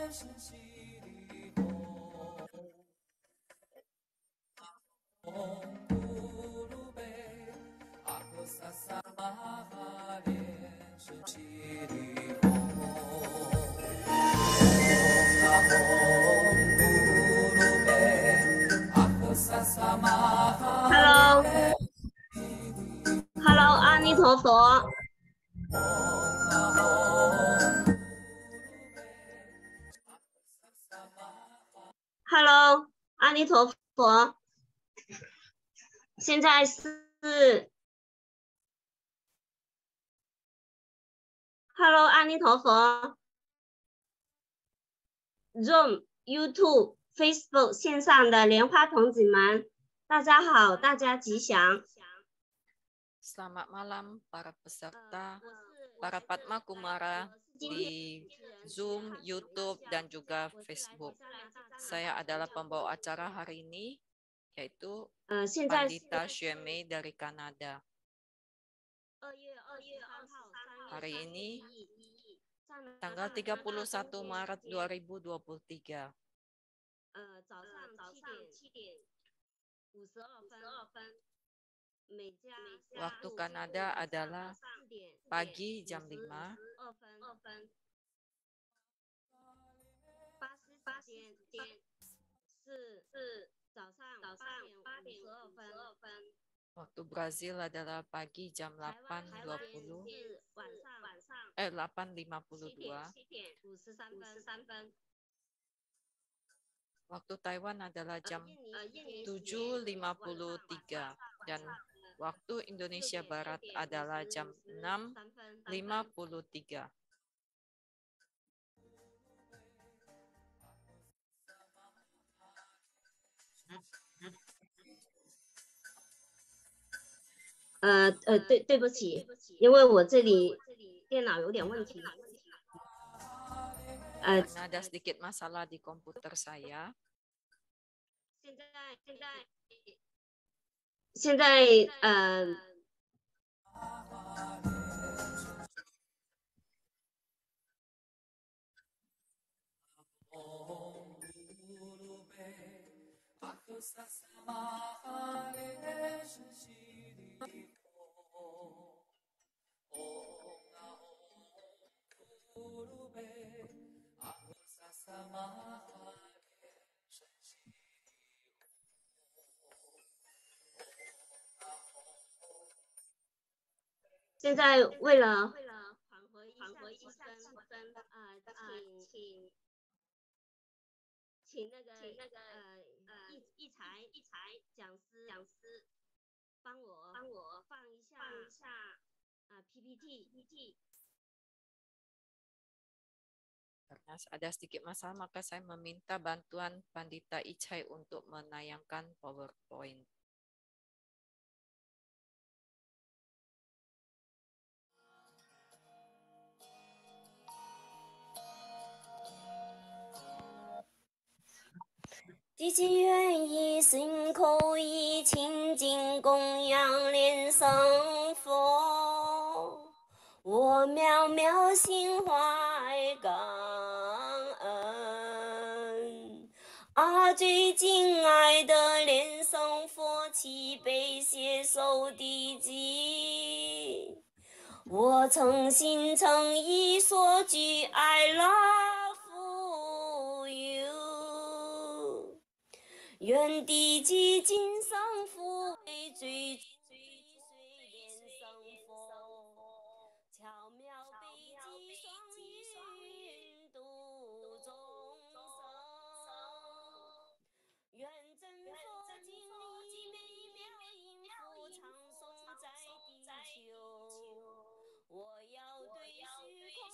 Hello，Hello，阿弥陀佛。Hello，阿弥陀佛。现在是 Hello，阿弥陀佛。Zoom、YouTube、Facebook 线上的莲花童子们，大家好，大家吉祥。Selamat malam para peserta, para Padma Kumara di Zoom, YouTube, dan juga Facebook. Saya adalah pembawa acara hari ini, yaitu Pandita Xuemei dari Kanada. Hari ini, tanggal 31 Maret 2023. Waktu Kanada adalah pagi jam 5. Waktu Brazil adalah pagi jam 8.20. 8.52. Waktu Taiwan adalah jam 7.53 dan waktu Indonesia Barat adalah jam 6.53. 对不起，因为我这里电脑有点问题。Ada sedikit masalah di komputer saya. 现在现在为了缓和一下气氛，请那个一才讲师帮我放一下PPT。 Karena ada sedikit masalah, maka saya meminta bantuan Pandita Ichai untuk menayangkan PowerPoint. 地基愿以心口以清净供养莲生佛，我渺渺心怀感恩。最敬爱的莲生佛，慈悲携手地基，我诚心诚意所具爱拉。愿地基今生福为最随莲生佛，巧妙悲济双运度众生。愿真佛经里美妙音符唱诵在地球，我要对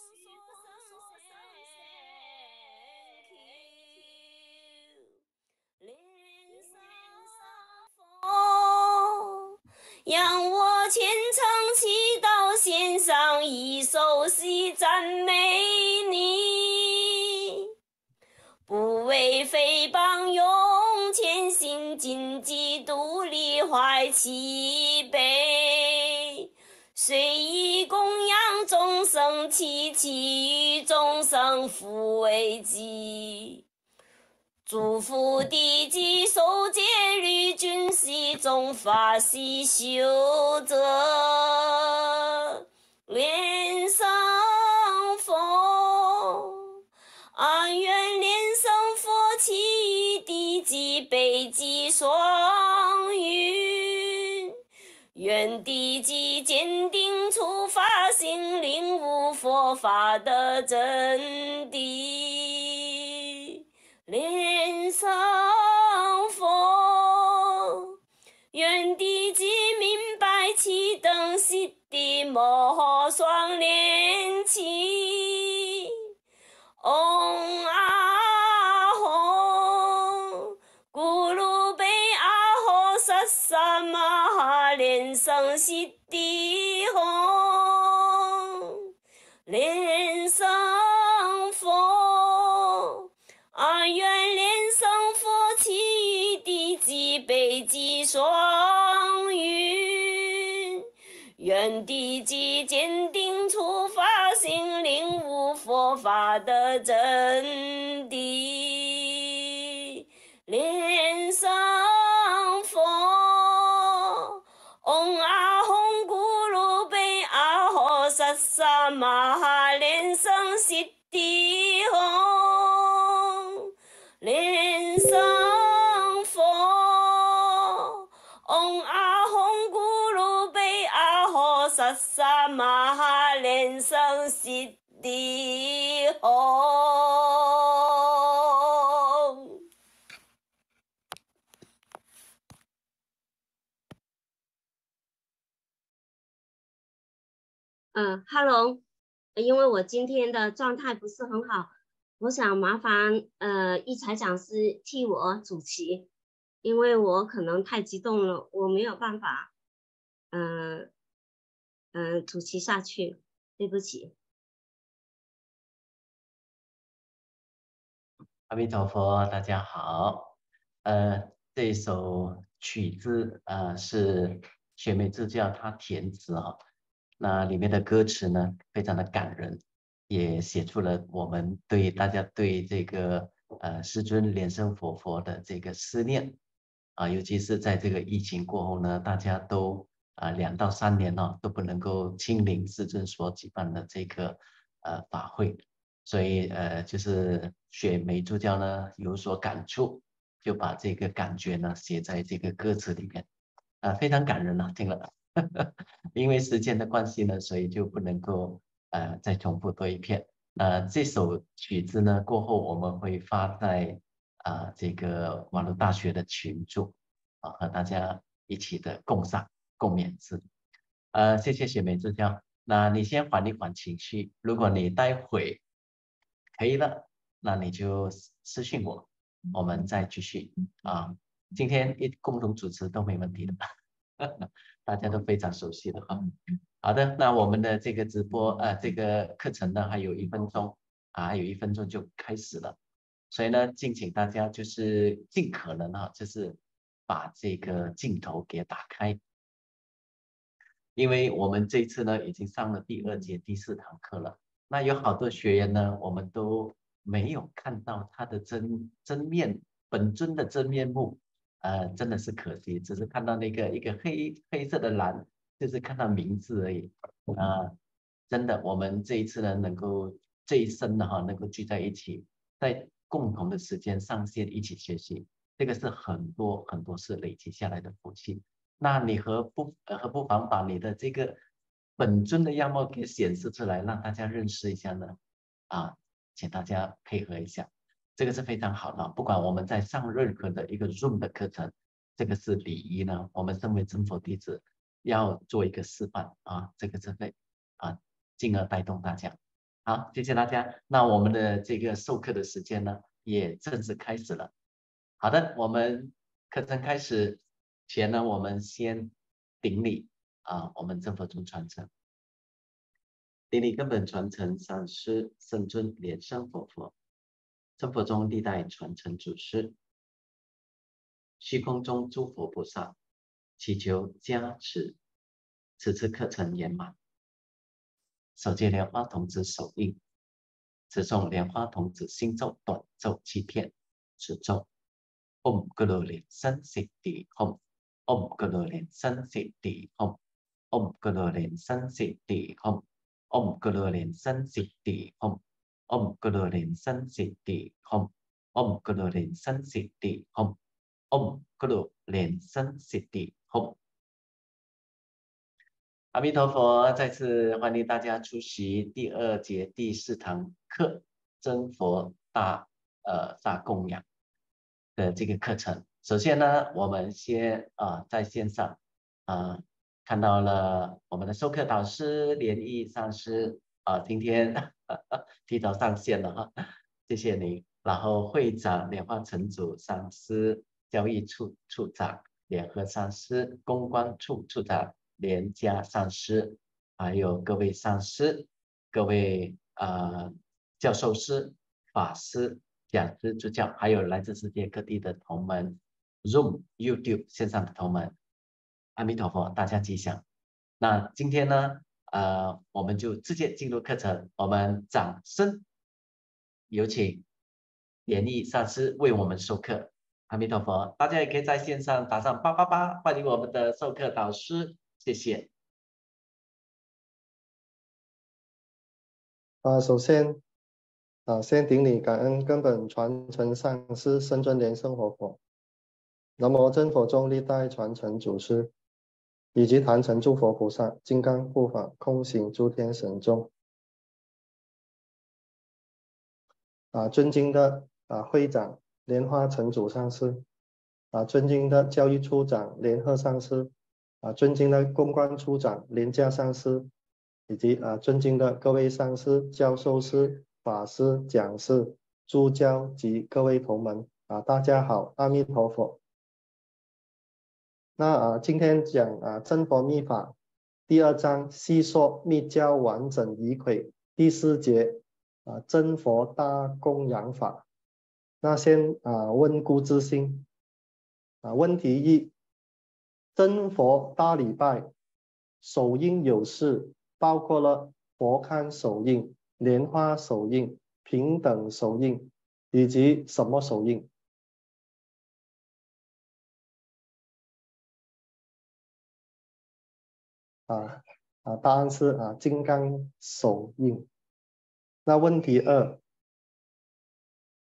虚空说声 Thank you。让我虔诚祈祷，献上一首诗赞美你，不为诽谤，用虔心谨记，独立怀慈悲，随意供养众生，祈祈与众生复为己。祝福地基受戒律君系中法系修者莲生佛。愿莲生佛其地基北极双运。愿地基坚定出发心领悟佛法的真谛。莲生佛，愿地基明白其等悉地摩双莲起。嗡阿吽，咕噜贝阿吽萨萨玛哈莲生悉地吽。莲生佛，愿莲生佛其地基北极双运。愿地基坚定出发心领悟佛法的真谛。莲生佛，嗡阿吽咕噜贝阿吽萨萨玛哈莲生悉地吽。莲生佛，嗡阿吽咕噜贝阿吽萨萨玛哈莲生悉地吽。Hello，因为我今天的状态不是很好，我想麻烦一才讲师替我主持，因为我可能太激动了，我没有办法主持下去，对不起。阿弥陀佛，大家好。这首曲子是雪梅支教他填词啊，那里面的歌词呢非常的感人，也写出了我们大家对这个师尊莲生佛的这个思念啊，尤其是在这个疫情过后呢，大家都2到3年都不能够亲临师尊所举办的这个法会。所以就是雪梅助教呢有所感触，就把这个感觉呢写在这个歌词里面，非常感人听了。因为时间的关系呢，所以就不能够再重复多一遍。这首曲子呢过后我们会发在这个网络大学的群组和大家一起的共赏共勉之。谢谢雪梅助教。那你先缓一缓情绪，如果你待会可以了，那你就私信我，我们再继续今天共同主持都没问题的，大家都非常熟悉的好的，那我们的这个直播这个课程呢还有1分钟还有1分钟就开始了，所以呢敬请大家就是尽可能就是把这个镜头给打开，因为我们这次呢已经上了第2节第4堂课了。那有好多学员呢，我们都没有看到他的真面本尊的真面目，真的是可惜，只是看到那个一个黑色的蓝，就是看到名字而已。真的，我们这一次呢，能够这一生呢能够聚在一起，在共同的时间上线一起学习，这个是很多是累积下来的福气。那你何不妨把你的这个本尊的样貌给显示出来，让大家认识一下呢？请大家配合一下，这个是非常好的。不管我们在上任何的一个 Zoom 的课程，这个是礼仪呢，我们身为真佛弟子要做一个示范这个是会进而带动大家。好，谢谢大家。那我们的这个授课的时间呢，也正式开始了。好的，我们课程开始前呢，我们先顶礼我们真佛宗传承，顶礼根本传承上师圣尊莲生佛，真佛宗历代传承祖师，虚空中诸佛菩萨，祈求加持，此次课程圆满。手结莲花童子手印，持诵莲花童子心咒短咒7遍，持咒 Om Guru Lin San Siddhi Hum Om Guru Lin San Siddhi Hum Om Guru Lin San Siddhi Hum Om Guru Lin San Siddhi Hum Om Guru Lin San Siddhi Hum Om Guru Lin San Siddhi Hum Om Guru Lin San Siddhi Hum。阿弥陀佛，再次欢迎大家出席第2节第4堂课真佛大供养的这个课程。首先呢，我们先在线上看到了我们的授课导师莲益上师今天提早上线了谢谢您。然后会长莲花城主上师、教育处处长莲和上师、公关处处长莲家上师，还有各位上师、各位教授师、法师、讲师、助教，还有来自世界各地的同门 ，Zoom、YouTube 线上的同门，阿弥陀佛，大家吉祥。那今天呢，我们就直接进入课程，我们掌声有请莲益上师为我们授课。阿弥陀佛，大家也可以在线上打上888，欢迎我们的授课导师。谢谢。首先先顶礼感恩根本传承上师深尊莲生活佛，南无真佛宗历代传承祖师，以及坛城诸佛菩萨、金刚护法、空行诸天神众。尊敬的会长莲花城主上师，尊敬的教育处长莲鹤上师，尊敬的公关处长莲家上师，以及尊敬的各位上师、教授师、法师、讲师、助教及各位同门大家好，阿弥陀佛。那今天讲真佛密法第2章细说密教完整仪轨第4节真佛大供养法。那先问故知新问题1，真佛大礼拜手印有4，包括了佛龛手印、莲花手印、平等手印以及什么手印？答案是金刚手印。那问题2，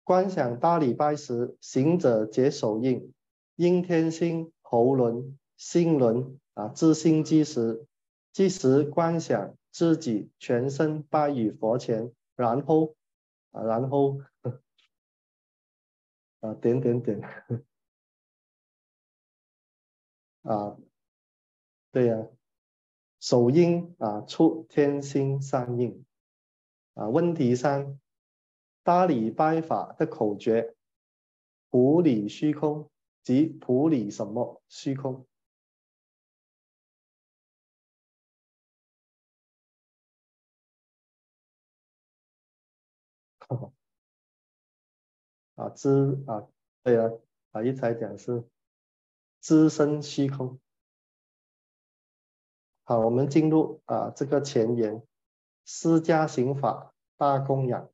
观想大礼拜时，行者结手印，因天心、喉轮、心轮自心机时，即时观想自己全身拜于佛前，然后点点点对呀手印出天心三印。问题3，大礼拜法的口诀普理虚空即普理什么虚空？对啊一才讲是知身虚空。好，我们进入这个前言，释迦行法大供养。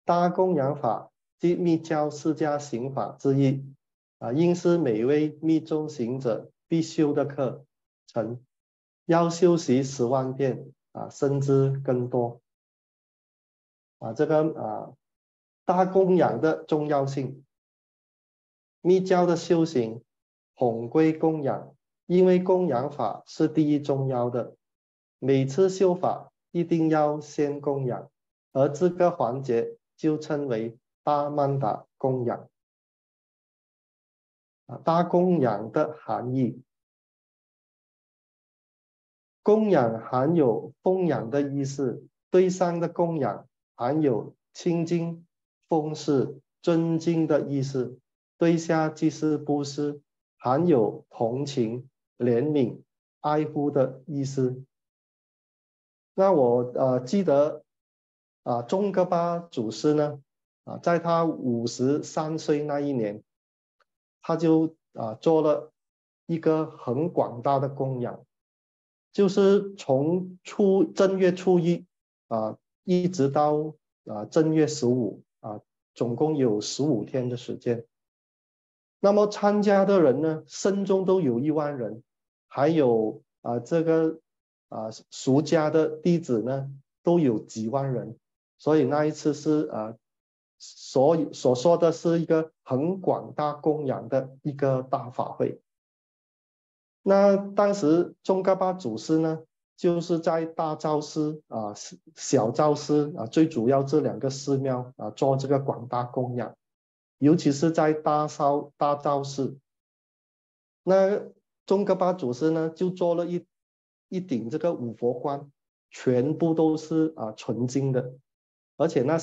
大供养法即密教释迦行法之一应是每位密宗行者必修的课程，要修习10万遍甚至更多这个大供养的重要性。密教的修行统归供养，因为供养法是第一重要的，每次修法一定要先供养，而这个环节就称为大曼达供养。大供养的含义，供养含有奉养的意思，对上的供养含有清净、奉事、尊敬的意思，对下即是布施，含有同情、怜悯、爱护的意思。那我记得宗喀巴祖师呢在他53岁那一年，他就做了一个很广大的供养，就是从正月初一一直到正月15总共有15天的时间。那么参加的人呢，僧众都有1万人，还有这个俗家的弟子呢，都有几万人。所以那一次是所说的是一个很广大供养的一个大法会。那当时宗喀巴祖师呢，就是在大昭寺小昭寺最主要这2个寺庙做这个广大供养，尤其是在大昭寺。那宗喀巴祖师呢，就做了一顶这个五佛冠，全部都是纯金的，而且那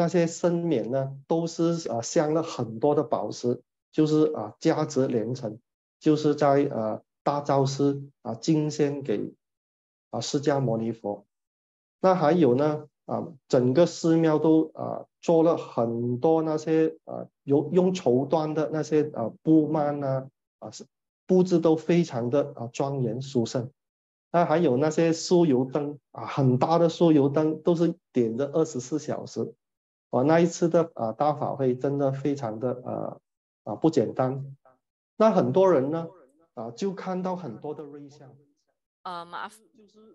些僧冕呢，都是镶了很多的宝石，就是价值连城，就是在大昭寺进献给释迦牟尼佛。那还有呢整个寺庙都做了很多那些用绸缎的那些布幔布置都非常的庄严殊胜。那还有那些酥油灯很大的酥油灯都是点着24小时。那一次的大法会真的非常的不简单。那很多人呢就看到很多的瑞相。Maaf,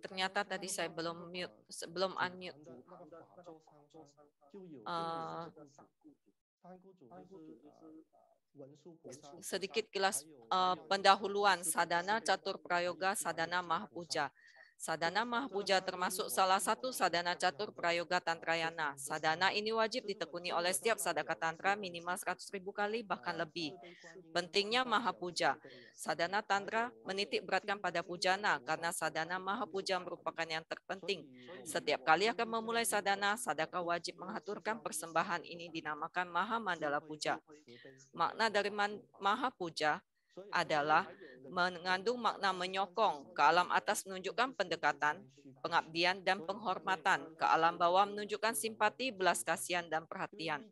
ternyata tadi saya belum unmute. Sedikit kilas pendahuluan Sadhana Catur Prayoga, Sadhana Mahapuja. Sadhana Mahapuja termasuk salah satu sadhana catur prayoga tantrayana. Sadhana ini wajib ditekuni oleh setiap sadaka tantra minimal 100.000 kali bahkan lebih. Pentingnya Mahapuja. Sadhana tantra menitik beratkan pada pujana karena sadhana Mahapuja merupakan yang terpenting. Setiap kali akan memulai sadhana, sadaka wajib mengaturkan persembahan ini dinamakan Maha Mandala Puja. Makna dari Mahapuja adalah mengandung makna menyokong, ke alam atas menunjukkan pendekatan, pengabdian, dan penghormatan, ke alam bawah menunjukkan simpati, belas kasihan, dan perhatian.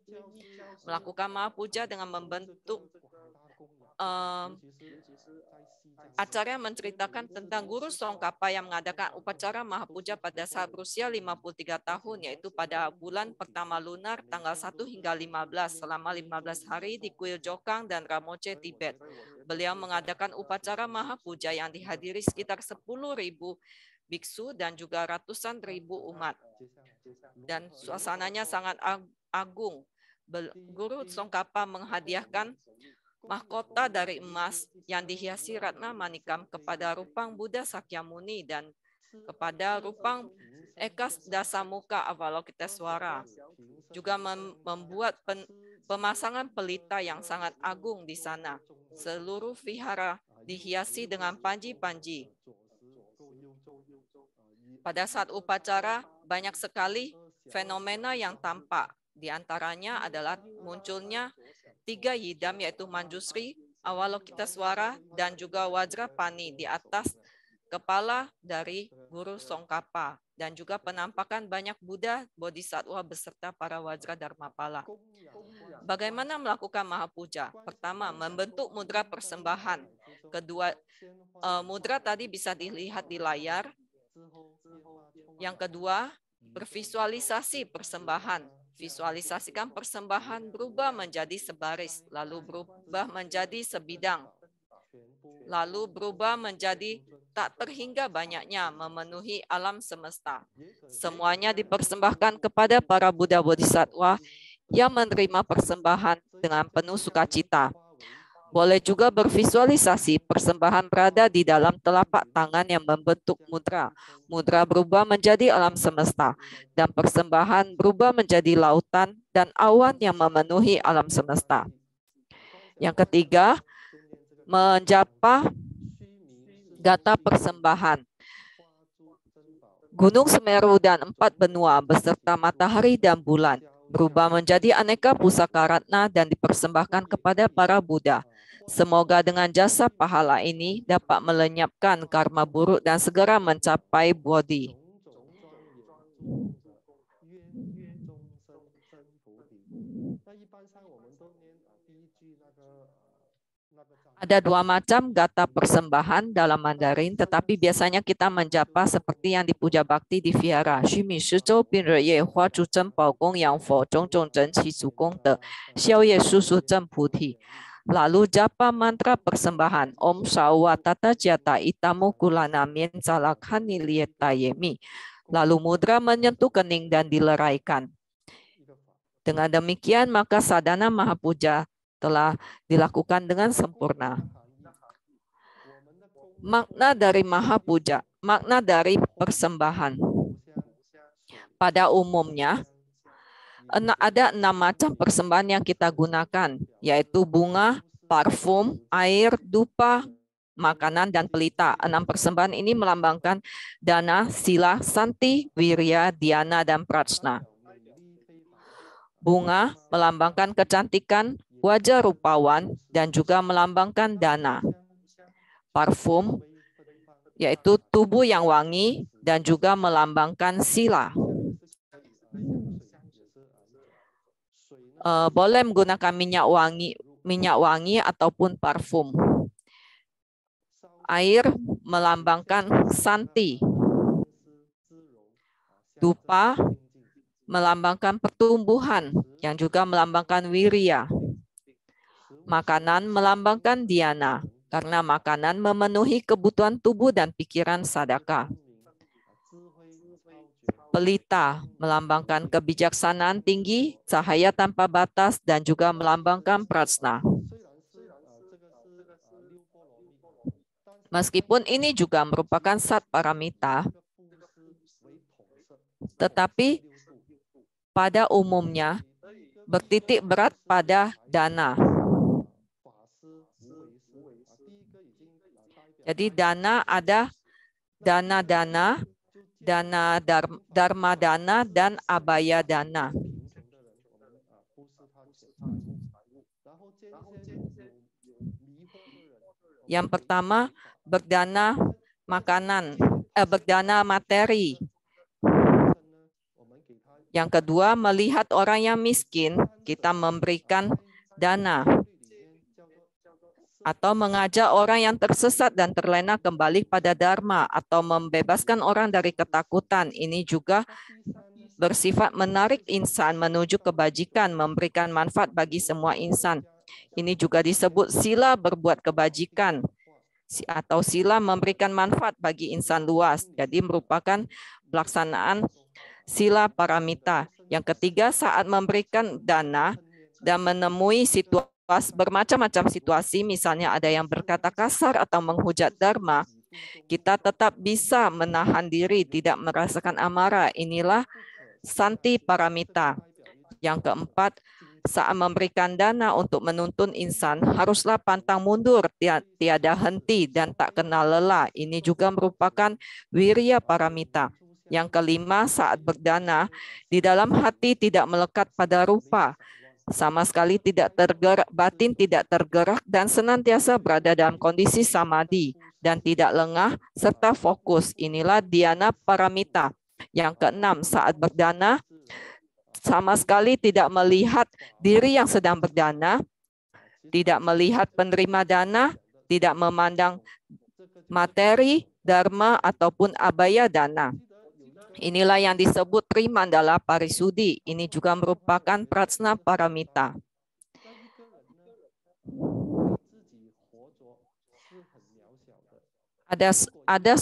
Melakukan Mahapuja dengan membentuk acara yang menceritakan tentang Guru Tsongkhapa yang mengadakan upacara Mahapuja pada saat berusia 53 tahun, yaitu pada bulan pertama lunar tanggal 1 hingga 15 selama 15 hari di kuil Jokang dan Ramoche, Tibet. Beliau mengadakan upacara Mahapuja yang dihadiri sekitar 10.000 biksu dan juga ratusan ribu umat. Dan suasananya sangat agung. Guru Tsongkhapa menghadiahkan mahkota dari emas yang dihiasi Ratna Manikam kepada Rupang Buddha Sakyamuni dan kepada Rupang Ekas Dasamuka Avalokiteswara. Juga membuat pemasangan pelita yang sangat agung di sana. Seluruh vihara dihiasi dengan panji-panji. Pada saat upacara, banyak sekali fenomena yang tampak. Di antaranya adalah munculnya 3 yidam, yaitu Manjusri, Avalokiteswara, dan juga Wajrapani di atas kepala dari Guru Tsongkhapa. Dan juga penampakan banyak Buddha, Bodhisattva beserta para Wajra Dharmapala. Bagaimana melakukan Mahapuja? Pertama, membentuk mudra persembahan. Kedua, mudra tadi bisa dilihat di layar. Yang kedua, bervisualisasi persembahan. Visualisasikan persembahan berubah menjadi sebaris, lalu berubah menjadi sebidang, lalu berubah menjadi tak terhingga banyaknya memenuhi alam semesta. Semuanya dipersembahkan kepada para Buddha Bodhisattva yang menerima persembahan dengan penuh sukacita. Boleh juga bervisualisasi persembahan berada di dalam telapak tangan yang membentuk mudra. Mudra berubah menjadi alam semesta, dan persembahan berubah menjadi lautan dan awan yang memenuhi alam semesta. Yang ketiga, menjapa gata persembahan. Gunung Semeru dan 4 benua beserta matahari dan bulan berubah menjadi aneka pusaka ratna dan dipersembahkan kepada para Buddha. Semoga dengan jasa pahala ini dapat melenyapkan karma buruk dan segera mencapai bodhi. Ada dua macam gata persembahan dalam Mandarin, tetapi biasanya kita menjapa seperti yang dipuja bakti di vihara. Xumi shizhou bin re ye hua zhu zhen bao gong yang fo zhong zhong zhen qi zu gong de xiao ye su su zhen puti. Lalu japa mantra persembahan Om Sawa Tata Jata Itamu Kulana Mien Salakhani Lieta Yemi. Lalu mudra menyentuh kening dan dileraikan. Dengan demikian maka sadhana mahapuja telah dilakukan dengan sempurna. Makna dari mahapuja, makna dari persembahan. Pada umumnya, ada 6 macam persembahan yang kita gunakan, yaitu bunga, parfum, air, dupa, makanan, dan pelita. 6 persembahan ini melambangkan dana, sila, santi, wirya, dhyana, dan prajna. Bunga melambangkan kecantikan, wajah rupawan, dan juga melambangkan dana. Parfum, yaitu tubuh yang wangi, dan juga melambangkan sila. Boleh menggunakan minyak wangi ataupun parfum. Air melambangkan santi. Dupa melambangkan pertumbuhan, yang juga melambangkan wirya. Makanan melambangkan dhyana, karena makanan memenuhi kebutuhan tubuh dan pikiran sadaka. Pelita melambangkan kebijaksanaan tinggi, cahaya tanpa batas, dan juga melambangkan prajna. Meskipun ini juga merupakan sat paramita, tetapi pada umumnya bertitik berat pada dana. Jadi dana ada dana-dana, dana dharma dana, dan abaya dana. Yang pertama, berdana makanan, berdana materi. Yang kedua, melihat orang yang miskin, kita memberikan dana. Atau mengajak orang yang tersesat dan terlena kembali pada dharma, atau membebaskan orang dari ketakutan. Ini juga bersifat menarik insan menuju kebajikan, memberikan manfaat bagi semua insan. Ini juga disebut sila berbuat kebajikan, atau sila memberikan manfaat bagi insan luas. Jadi merupakan pelaksanaan sila paramita. Yang ketiga, saat memberikan dana dan menemui bermacam-macam situasi, misalnya ada yang berkata kasar atau menghujat dharma, kita tetap bisa menahan diri, tidak merasakan amarah. Inilah santi paramita. Yang keempat, saat memberikan dana untuk menuntun insan, haruslah pantang mundur, tiada henti, dan tak kenal lelah. Ini juga merupakan wirya paramita. Yang kelima, saat berdana, di dalam hati tidak melekat pada rupa, sama sekali tidak tergerak, batin tidak tergerak, dan senantiasa berada dalam kondisi samadhi, dan tidak lengah, serta fokus. Inilah dhyana paramita. Yang keenam, saat berdana, sama sekali tidak melihat diri yang sedang berdana, tidak melihat penerima dana, tidak memandang materi, dharma, ataupun abaya dana. Inilah yang disebut Trimandala Parisudhi. Ini juga merupakan prajna paramita. Ada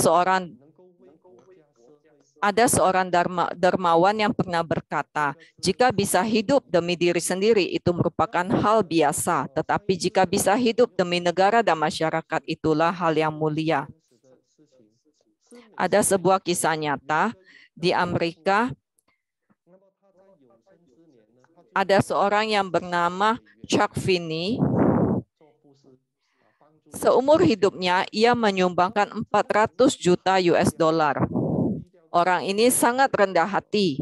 seorang dermawan yang pernah berkata, jika bisa hidup demi diri sendiri itu merupakan hal biasa, tetapi jika bisa hidup demi negara dan masyarakat itulah hal yang mulia. Ada sebuah kisah nyata di Amerika. Ada seorang yang bernama Chuck Finney. Seumur hidupnya ia menyumbangkan 400 juta US dollar. Orang ini sangat rendah hati.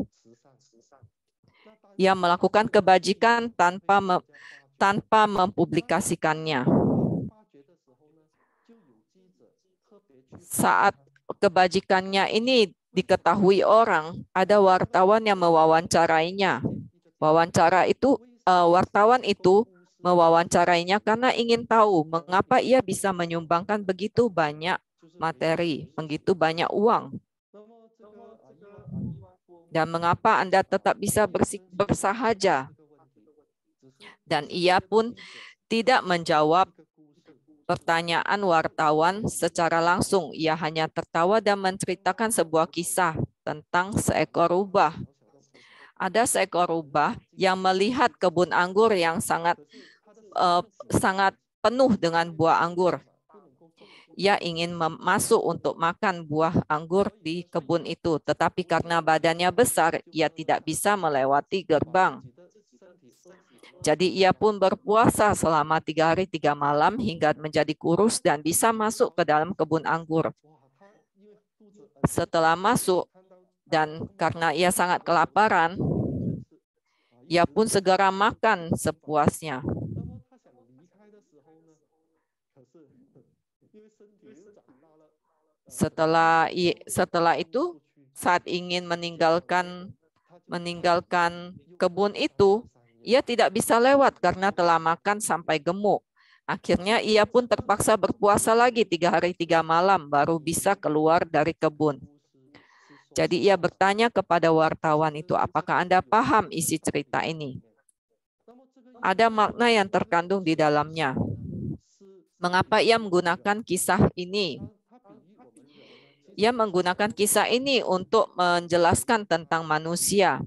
Ia melakukan kebajikan tanpa mempublikasikannya. Saat kebajikannya ini diketahui orang, ada wartawan yang mewawancarainya. Wartawan itu mewawancarainya karena ingin tahu mengapa ia bisa menyumbangkan begitu banyak materi, begitu banyak uang. Dan mengapa Anda tetap bisa bersahaja? Dan ia pun tidak menjawab pertanyaan wartawan secara langsung. Ia hanya tertawa dan menceritakan sebuah kisah tentang seekor rubah. Ada seekor rubah yang melihat kebun anggur yang sangat penuh dengan buah anggur. Ia ingin masuk untuk makan buah anggur di kebun itu, tetapi karena badannya besar, ia tidak bisa melewati gerbang. Jadi ia pun berpuasa selama 3 hari 3 malam hingga menjadi kurus dan bisa masuk ke dalam kebun anggur. Setelah masuk, dan karena ia sangat kelaparan, ia pun segera makan sepuasnya. Setelah itu, saat ingin meninggalkan kebun itu, ia tidak bisa lewat karena telah makan sampai gemuk. Akhirnya ia pun terpaksa berpuasa lagi 3 hari 3 malam baru bisa keluar dari kebun. Jadi ia bertanya kepada wartawan itu, apakah Anda paham isi cerita ini? Ada makna yang terkandung di dalamnya. Mengapa ia menggunakan kisah ini? Ia menggunakan kisah ini untuk menjelaskan tentang manusia.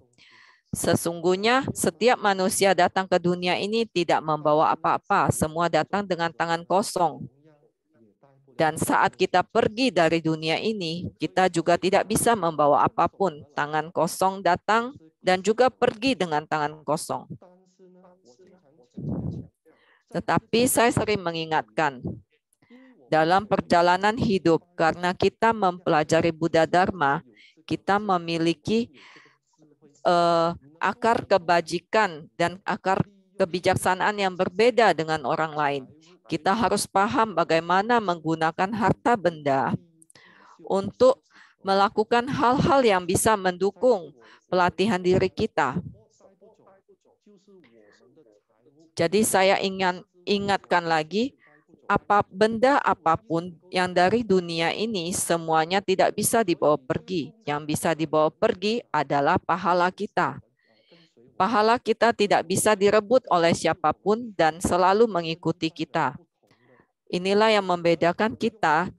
Sesungguhnya setiap manusia datang ke dunia ini tidak membawa apa-apa, semua datang dengan tangan kosong. Dan saat kita pergi dari dunia ini, kita juga tidak bisa membawa apapun. Tangan kosong datang dan juga pergi dengan tangan kosong. Tetapi saya sering mengingatkan, dalam perjalanan hidup, karena kita mempelajari Buddha Dharma, kita memiliki akar kebajikan dan akar kebijaksanaan yang berbeda dengan orang lain. Kita harus paham bagaimana menggunakan harta benda untuk melakukan hal-hal yang bisa mendukung pelatihan diri kita. Jadi saya ingatkan lagi, benda apapun yang dari dunia ini semuanya tidak bisa dibawa pergi. Yang bisa dibawa pergi adalah pahala kita. Pahala kita tidak bisa direbut oleh siapapun dan selalu mengikuti kita. Inilah yang membedakan kita,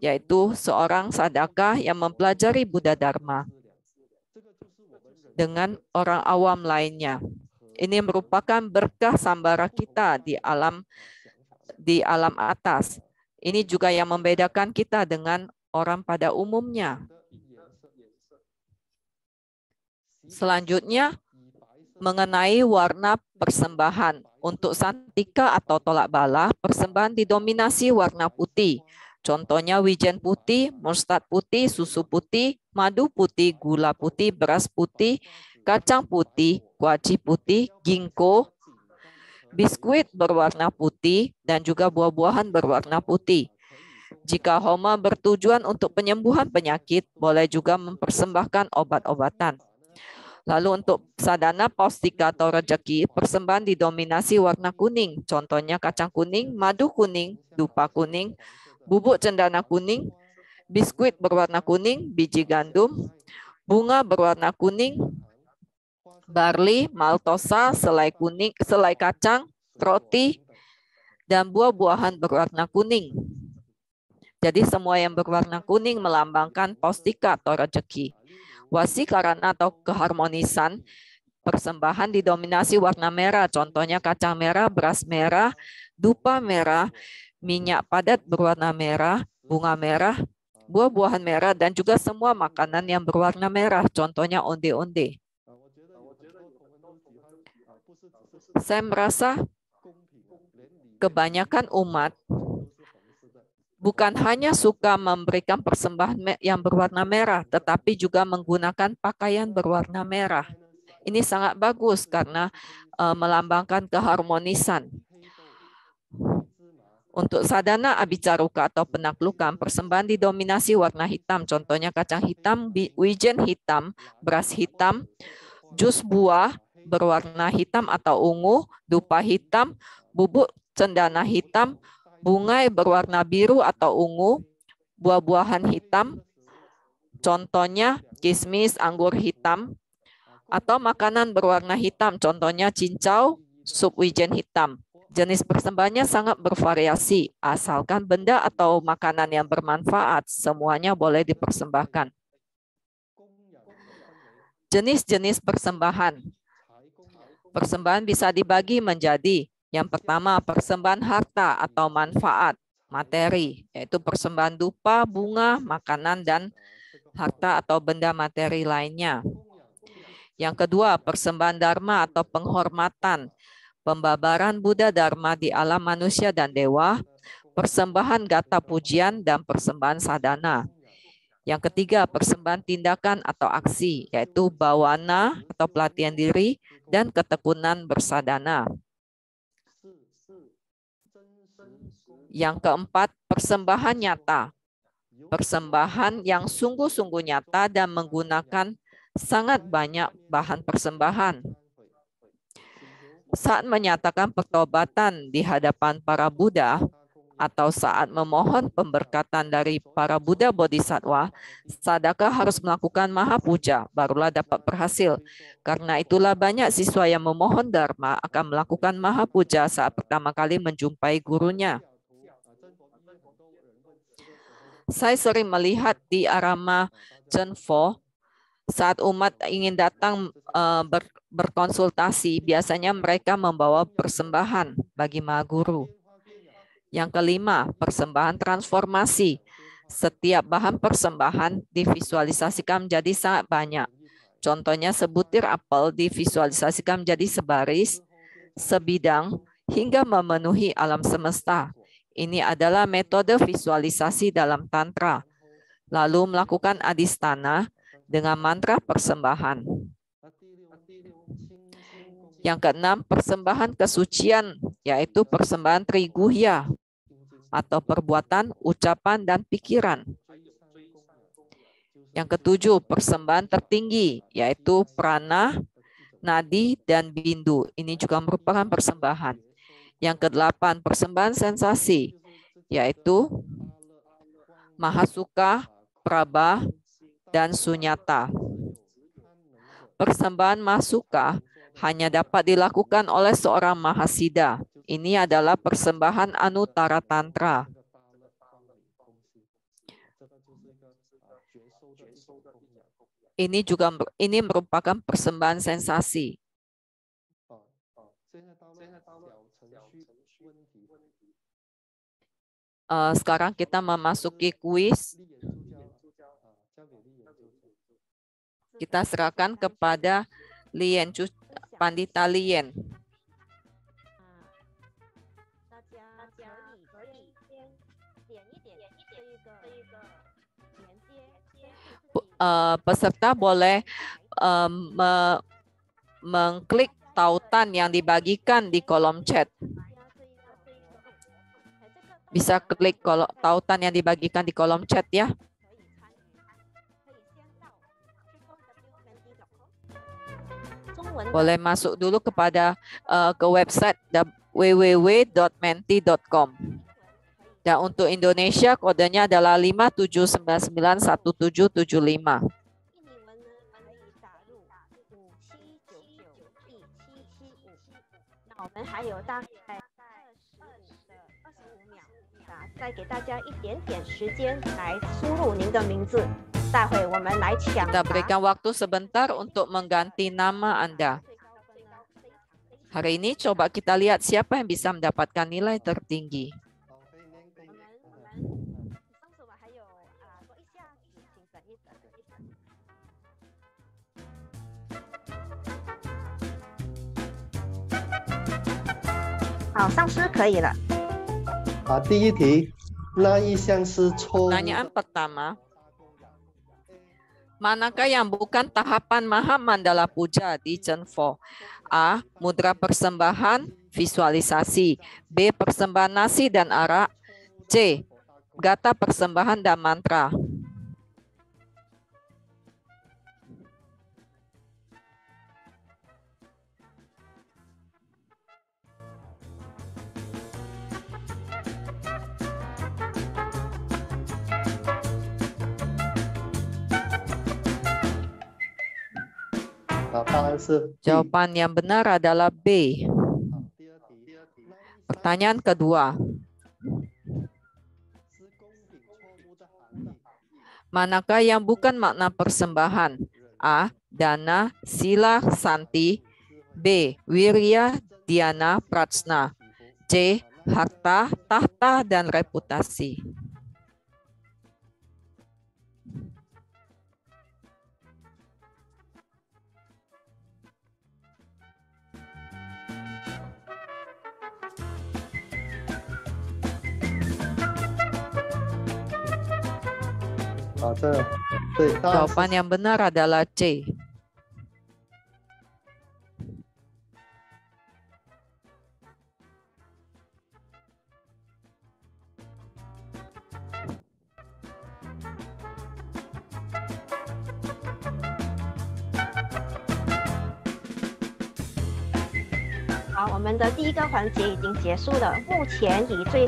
yaitu seorang sadaka yang mempelajari Buddha Dharma dengan orang awam lainnya. Ini merupakan berkah sambara kita di alam atas. Ini juga yang membedakan kita dengan orang pada umumnya. Selanjutnya, mengenai warna persembahan. Untuk santika atau tolak bala, persembahan didominasi warna putih. Contohnya wijen putih, mustard putih, susu putih, madu putih, gula putih, beras putih, kacang putih, kuaci putih, ginkgo, biskuit berwarna putih, dan juga buah-buahan berwarna putih. Jika homa bertujuan untuk penyembuhan penyakit, boleh juga mempersembahkan obat-obatan. Lalu untuk sadana paustika atau rejeki, persembahan didominasi warna kuning. Contohnya kacang kuning, madu kuning, dupa kuning, bubuk cendana kuning, biskuit berwarna kuning, biji gandum, bunga berwarna kuning, barley, maltosa, selai kuning, selai kacang, roti, dan buah-buahan berwarna kuning. Jadi semua yang berwarna kuning melambangkan paustika atau rejeki. Wasikarana atau keharmonisan, persembahan didominasi warna merah. Contohnya kacang merah, beras merah, dupa merah, minyak padat berwarna merah, bunga merah, buah-buahan merah, dan juga semua makanan yang berwarna merah. Contohnya onde-onde. Saya merasa kebanyakan umat bukan hanya suka memberikan persembahan yang berwarna merah, tetapi juga menggunakan pakaian berwarna merah. Ini sangat bagus karena melambangkan keharmonisan. Untuk sadana abicaruka atau penaklukan, persembahan didominasi warna hitam. Contohnya kacang hitam, wijen hitam, beras hitam, jus buah, berwarna hitam atau ungu, dupa hitam, bubuk cendana hitam, bungai berwarna biru atau ungu, buah-buahan hitam, contohnya kismis, anggur hitam, atau makanan berwarna hitam, contohnya cincau, sup wijen hitam. Jenis persembahannya sangat bervariasi, asalkan benda atau makanan yang bermanfaat, semuanya boleh dipersembahkan. Jenis-jenis persembahan. Persembahan bisa dibagi menjadi, yang pertama, persembahan harta atau manfaat, materi, yaitu persembahan dupa, bunga, makanan, dan harta atau benda materi lainnya. Yang kedua, persembahan dharma atau penghormatan, pembabaran Buddha Dharma di alam manusia dan dewa, persembahan gata pujian, dan persembahan sadhana. Yang ketiga, persembahan tindakan atau aksi, yaitu bawana atau pelatihan diri, dan ketekunan bersadana. Yang keempat, persembahan nyata, persembahan yang sungguh-sungguh nyata dan menggunakan sangat banyak bahan persembahan. Saat menyatakan pertobatan di hadapan para Buddha atau saat memohon pemberkatan dari para Buddha Bodhisattva, sadaka harus melakukan maha puja, barulah dapat berhasil. Karena itulah banyak siswa yang memohon dharma akan melakukan maha puja saat pertama kali menjumpai gurunya. Saya sering melihat di Arama Chenfo, saat umat ingin datang berkonsultasi, biasanya mereka membawa persembahan bagi Maha Guru. Yang kelima, persembahan transformasi. Setiap bahan persembahan divisualisasikan menjadi sangat banyak. Contohnya sebutir apel divisualisasikan menjadi sebaris, sebidang, hingga memenuhi alam semesta. Ini adalah metode visualisasi dalam Tantra. Lalu melakukan adhisthana dengan mantra persembahan. Yang keenam, persembahan kesucian, yaitu persembahan triguhya, atau perbuatan, ucapan, dan pikiran. Yang ketujuh, persembahan tertinggi, yaitu prana, nadi, dan bindu. Ini juga merupakan persembahan. Yang kedelapan, persembahan sensasi, yaitu mahasuka, prabha, dan sunyata. Persembahan masuka hanya dapat dilakukan oleh seorang mahasida. Ini adalah persembahan Anuttara Tantra. Ini merupakan persembahan sensasi. Sekarang kita memasuki kuis. Kita serahkan kepada Lien, Pandita Lien. Peserta boleh mengklik tautan yang dibagikan di kolom chat. Bisa klik tautan yang dibagikan di kolom chat ya. Boleh masuk dulu kepada ke website www.menti.com. Dan untuk Indonesia kodenya adalah 57991775. Kita berikan waktu sebentar untuk mengganti nama Anda. Hari ini coba kita lihat siapa yang bisa mendapatkan nilai tertinggi. Pertanyaan pertama, manakah yang bukan tahapan Maha Mandala Puja di Chenfo? A. Mudra persembahan, visualisasi. B. Persembahan nasi dan arak. C. Gata persembahan dan mantra. 答案是 B。 Jawaban yang benar adalah B. 好，第二题。 Pertanyaan kedua. Manakah yang bukan makna persembahan? A. Dana, sila, santi. B. Wirya, dhyana, prajna. C. Harta, tahta, dan reputasi. Jawaban yang benar adalah C.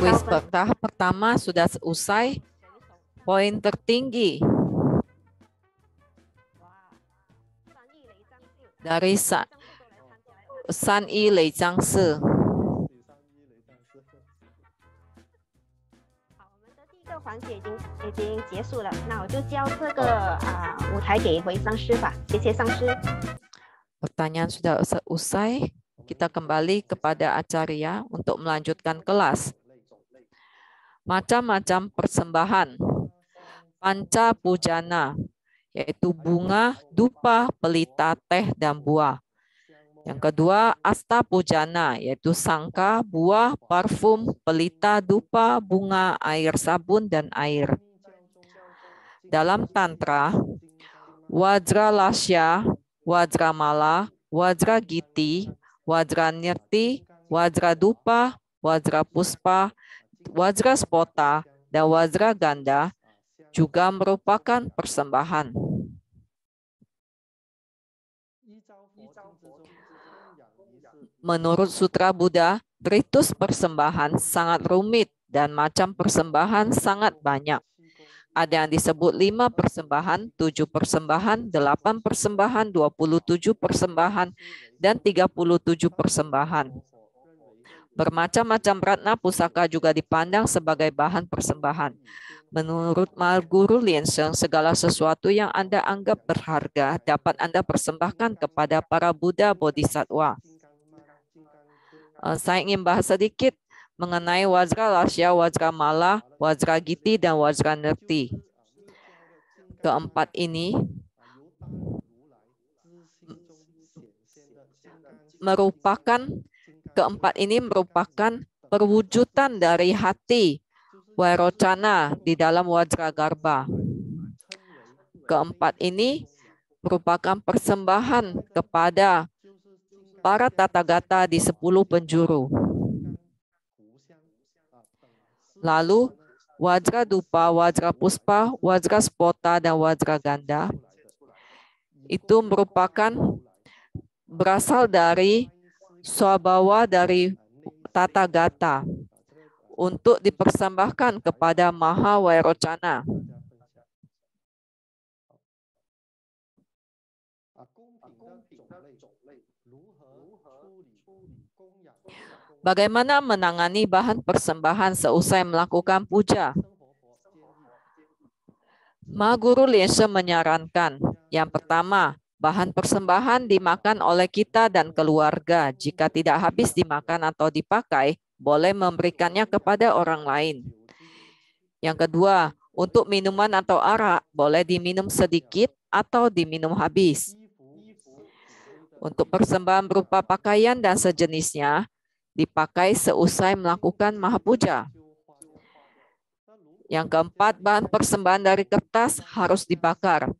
Kuis tahap pertama sudah usai. Poin tertinggi dari San Yi Lei Zhang Si. Pertanyaan sudah usai. Kita kembali kepada Acarya untuk melanjutkan kelas. Macam-macam persembahan. Panca pujana, yaitu bunga, dupa, pelita, teh, dan buah. Yang kedua, asta pujana, yaitu sangka, buah, parfum, pelita, dupa, bunga, air sabun, dan air. Dalam Tantra, Wajra Lasya, Wajra Mala, Wajra Giti, Wajra Nirti, Wajra Dupa, Wajra Puspa, Wajra Spota, dan Wajra Ganda juga merupakan persembahan. Menurut Sutra Buddha, ritus persembahan sangat rumit dan macam persembahan sangat banyak. Ada yang disebut 5 persembahan, 7 persembahan, 8 persembahan, 27 persembahan, dan 37 persembahan. Bermacam-macam ratna pusaka juga dipandang sebagai bahan persembahan. Menurut Guru Liansheng, segala sesuatu yang Anda anggap berharga dapat Anda persembahkan kepada para Buddha Bodhisattva. Saya ingin bahas sedikit mengenai Wajra Lasya, Wajra Mala, Wajra Giti, dan Wajra Nirti. Keempat ini merupakan perwujudan dari hati Vairocana di dalam Wajra Garbha. Keempat ini merupakan persembahan kepada para Tathagata di 10 penjuru. Lalu Wajra Dupa, Wajra Puspa, Wajra Spota, dan Wajra Ganda itu merupakan berasal dari swabawa dari Tathagata untuk dipersembahkan kepada Maha Vairocana. Bagaimana menangani bahan persembahan seusai melakukan puja? Guru Liansheng menyarankan, yang pertama, bahan persembahan dimakan oleh kita dan keluarga. Jika tidak habis dimakan atau dipakai, boleh memberikannya kepada orang lain. Yang kedua, untuk minuman atau arak, boleh diminum sedikit atau diminum habis. Untuk persembahan berupa pakaian dan sejenisnya, dipakai seusai melakukan mahapuja. Yang keempat, bahan persembahan dari kertas harus dibakar.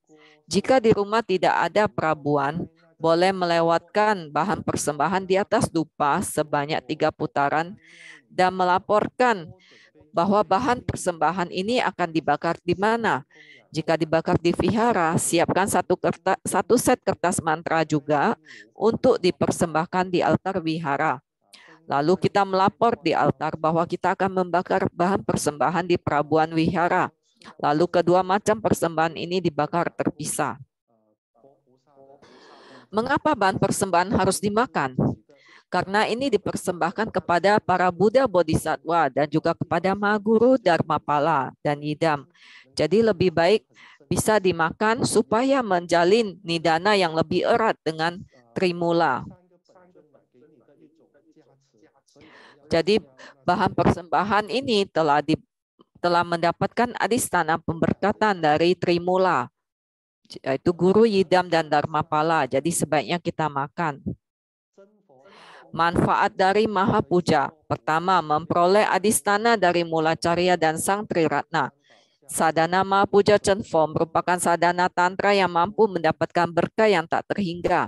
Jika di rumah tidak ada perabuan, boleh melewatkan bahan persembahan di atas dupa sebanyak 3 putaran dan melaporkan bahwa bahan persembahan ini akan dibakar di mana. Jika dibakar di vihara, siapkan satu set kertas mantra juga untuk dipersembahkan di altar vihara. Lalu kita melapor di altar bahwa kita akan membakar bahan persembahan di perabuan vihara. Lalu kedua macam persembahan ini dibakar terpisah. Mengapa bahan persembahan harus dimakan? Karena ini dipersembahkan kepada para Buddha Bodhisattva dan juga kepada Mahaguru Dharmapala dan Yidam. Jadi lebih baik bisa dimakan supaya menjalin nidana yang lebih erat dengan Trimula. Jadi bahan persembahan ini telah mendapatkan adistana pemberkatan dari Trimula, yaitu Guru, Yidam, dan Dharmapala. Jadi sebaiknya kita makan. Manfaat dari Maha Puja. Pertama, memperoleh adistana dari Mula Carya dan Sang Triratna. Sadhana Maha Puja Chenpo merupakan sadhana tantra yang mampu mendapatkan berkah yang tak terhingga.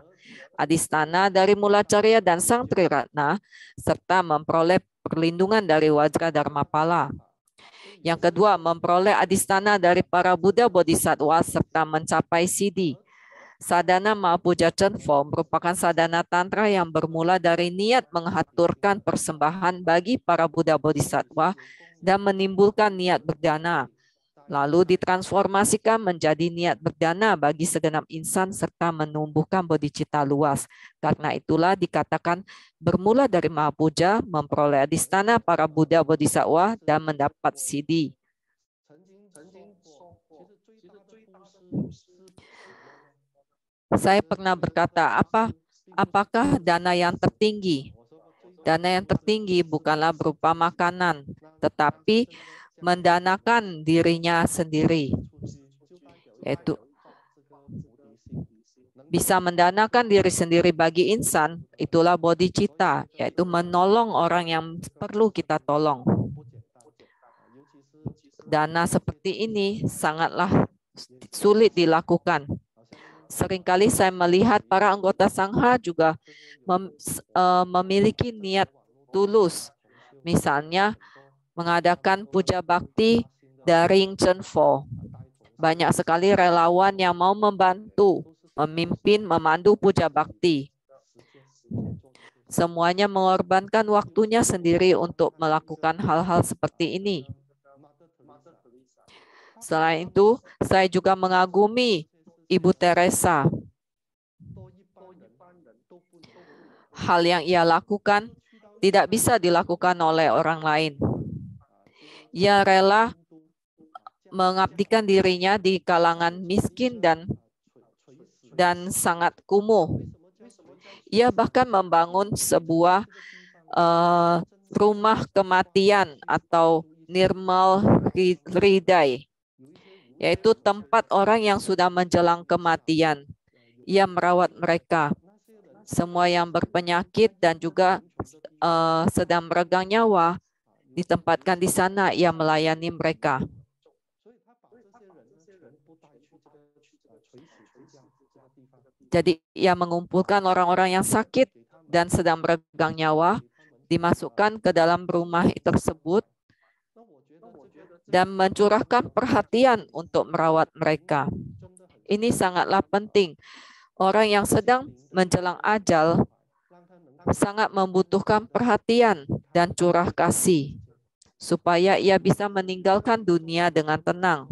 Adistana dari Mula Carya dan Sang Triratna, serta memperoleh perlindungan dari Wajra Dharmapala. Yang kedua, memperoleh adistana dari para Buddha Bodhisattva serta mencapai Siddhi. Sadhana Maha Puja Chenpo merupakan sadhana tantra yang bermula dari niat mengaturkan persembahan bagi para Buddha Bodhisattva dan menimbulkan niat berdana, lalu ditransformasikan menjadi niat berdana bagi segenap insan serta menumbuhkan bodhicitta luas. Karena itulah dikatakan bermula dari Maha Puja, memperoleh adistana para Buddha Bodhisattva dan mendapat Siddhi. Saya pernah berkata, apakah dana yang tertinggi? Dana yang tertinggi bukanlah berupa makanan, tetapi mendanakan dirinya sendiri. Yaitu bisa mendanakan diri sendiri bagi insan, itulah bodhicitta, yaitu menolong orang yang perlu kita tolong. Dana seperti ini sangatlah sulit dilakukan. Seringkali saya melihat para anggota Sangha juga memiliki niat tulus. Misalnya mengadakan puja bakti daring Chenpo. Banyak sekali relawan yang mau membantu, memimpin, memandu puja bakti. Semuanya mengorbankan waktunya sendiri untuk melakukan hal-hal seperti ini. Selain itu, saya juga mengagumi Ibu Teresa. Hal yang ia lakukan tidak bisa dilakukan oleh orang lain. Ia rela mengabdikan dirinya di kalangan miskin dan sangat kumuh. Ia bahkan membangun sebuah rumah kematian atau Nirmal Hridai, yaitu tempat orang yang sudah menjelang kematian. Ia merawat mereka, semua yang berpenyakit dan juga sedang meregang nyawa, ditempatkan di sana, ia melayani mereka. Jadi ia mengumpulkan orang-orang yang sakit dan sedang meregang nyawa, dimasukkan ke dalam rumah tersebut, dan mencurahkan perhatian untuk merawat mereka. Ini sangatlah penting. Orang yang sedang menjelang ajal sangat membutuhkan perhatian dan curah kasih supaya ia bisa meninggalkan dunia dengan tenang.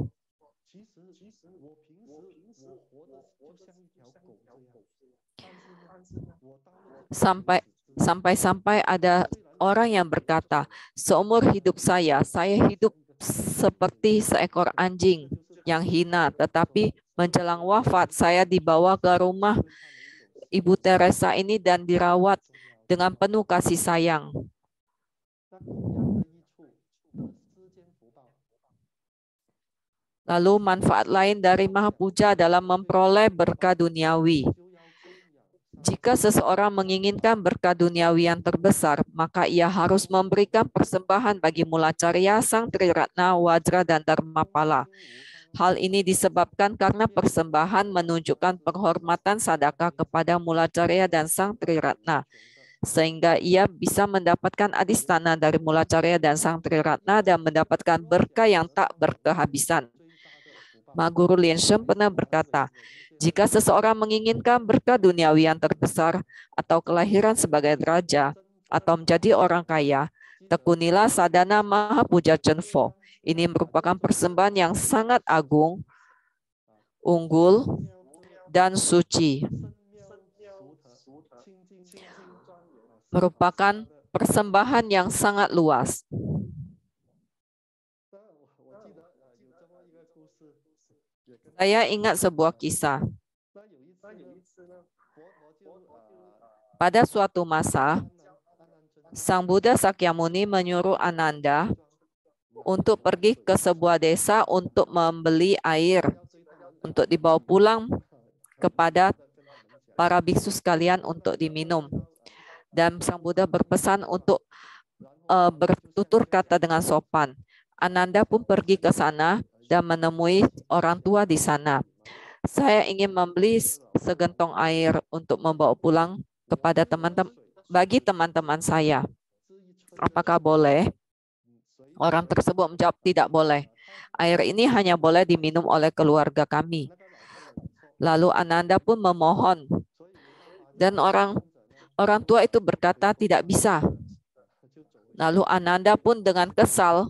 Sampai ada orang yang berkata, seumur hidup saya hidup seperti seekor anjing yang hina, tetapi menjelang wafat saya dibawa ke rumah Ibu Teresa ini dan dirawat dengan penuh kasih sayang. Lalu manfaat lain dari Maha Puja dalam memperoleh berkah duniawi. Jika seseorang menginginkan berkah duniawi yang terbesar, maka ia harus memberikan persembahan bagi Mula Carya, Sang Triratna, Wajra, dan Dharmapala. Hal ini disebabkan karena persembahan menunjukkan penghormatan sadaka kepada Mula Carya dan Sang Triratna, sehingga ia bisa mendapatkan adistana dari Mula Carya dan Sang Triratna dan mendapatkan berkah yang tak berkehabisan. Mahaguru Lien Shem pernah berkata, jika seseorang menginginkan berkah duniawi yang terbesar atau kelahiran sebagai raja atau menjadi orang kaya, tekunilah sadhana Maha Puja Chenpo. Ini merupakan persembahan yang sangat agung, unggul, dan suci. merupakan persembahan yang sangat luas. Saya ingat sebuah kisah. Pada suatu masa, Sang Buddha Sakyamuni menyuruh Ananda untuk pergi ke sebuah desa untuk membeli air untuk dibawa pulang kepada para biksu sekalian untuk diminum. Dan Sang Buddha berpesan untuk bertutur kata dengan sopan. Ananda pun pergi ke sana dan menemui orang tua di sana. Saya ingin membeli segentong air untuk membawa pulang kepada bagi teman-teman saya. Apakah boleh? Orang tersebut menjawab, tidak boleh. Air ini hanya boleh diminum oleh keluarga kami. Lalu Ananda pun memohon. Dan orang tua itu berkata tidak bisa. Lalu Ananda pun dengan kesal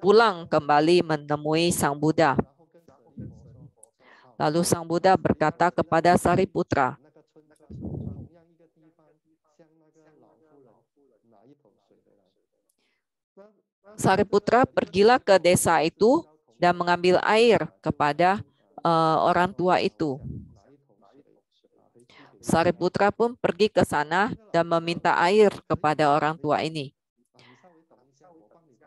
pulang kembali menemui Sang Buddha. Lalu Sang Buddha berkata kepada Sariputra, Sariputra, pergilah ke desa itu dan mengambil air kepada orang tua itu. Sariputra pun pergi ke sana dan meminta air kepada orang tua ini.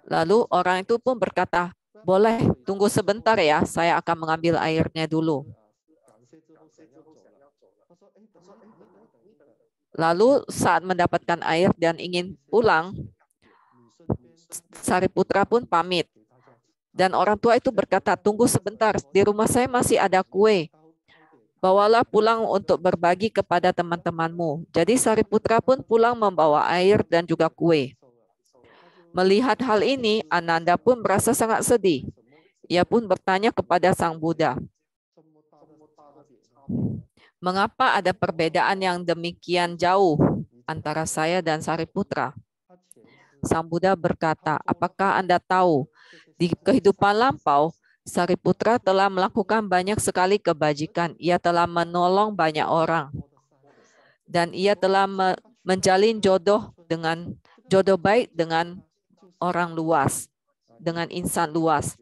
Lalu orang itu pun berkata, boleh, tunggu sebentar ya, saya akan mengambil airnya dulu. Lalu saat mendapatkan air dan ingin pulang, Sariputra pun pamit. Dan orang tua itu berkata, tunggu sebentar, di rumah saya masih ada kue. Bawalah pulang untuk berbagi kepada teman-temanmu. Jadi Sariputra pun pulang membawa air dan juga kue. Melihat hal ini, Ananda pun merasa sangat sedih. Ia pun bertanya kepada Sang Buddha, mengapa ada perbedaan yang demikian jauh antara saya dan Sariputra? Sang Buddha berkata, apakah Anda tahu, di kehidupan lampau, Sariputra telah melakukan banyak sekali kebajikan. Ia telah menolong banyak orang. Dan ia telah menjalin jodoh baik dengan orang luas, dengan insan luas.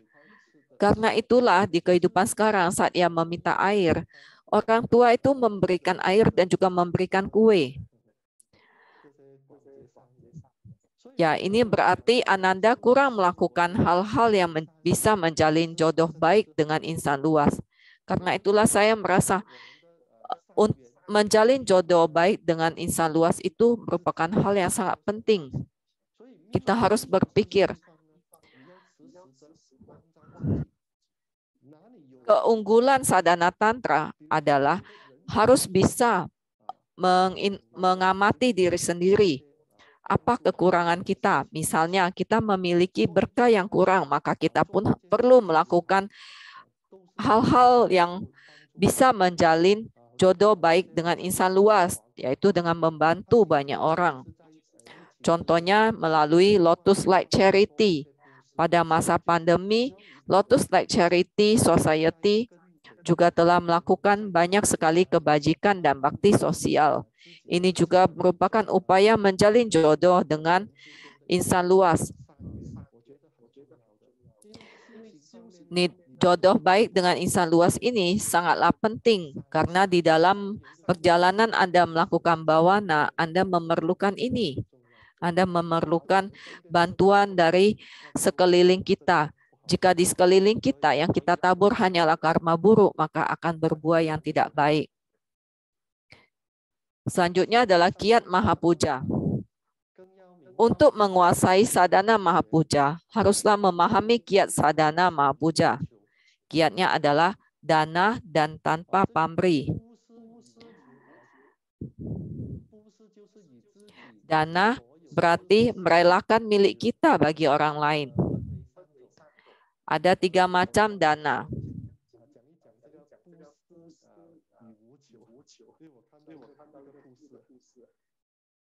Karena itulah di kehidupan sekarang saat ia meminta air, orang tua itu memberikan air dan juga memberikan kue. Ya, ini berarti Ananda kurang melakukan hal-hal yang bisa menjalin jodoh baik dengan insan luas. Karena itulah saya merasa menjalin jodoh baik dengan insan luas itu merupakan hal yang sangat penting. Kita harus berpikir, keunggulan sadhana tantra adalah harus bisa mengamati diri sendiri. Apa kekurangan kita? Misalnya kita memiliki berkah yang kurang, maka kita pun perlu melakukan hal-hal yang bisa menjalin jodoh baik dengan insan luas, yaitu dengan membantu banyak orang. Contohnya melalui Lotus Light Charity. Pada masa pandemi, Lotus Light Charity Society juga telah melakukan banyak sekali kebajikan dan bakti sosial. Ini juga merupakan upaya menjalin jodoh dengan insan luas. Jodoh baik dengan insan luas ini sangatlah penting karena di dalam perjalanan Anda melakukan bawana, Anda memerlukan ini. Anda memerlukan bantuan dari sekeliling kita. Jika di sekeliling kita yang kita tabur hanyalah karma buruk, maka akan berbuah yang tidak baik. Selanjutnya adalah kiat Mahapuja. Untuk menguasai sadhana Mahapuja, haruslah memahami kiat sadhana Mahapuja. Kiatnya adalah dana dan tanpa pamrih. Dana berarti merelakan milik kita bagi orang lain. Ada 3 macam dana.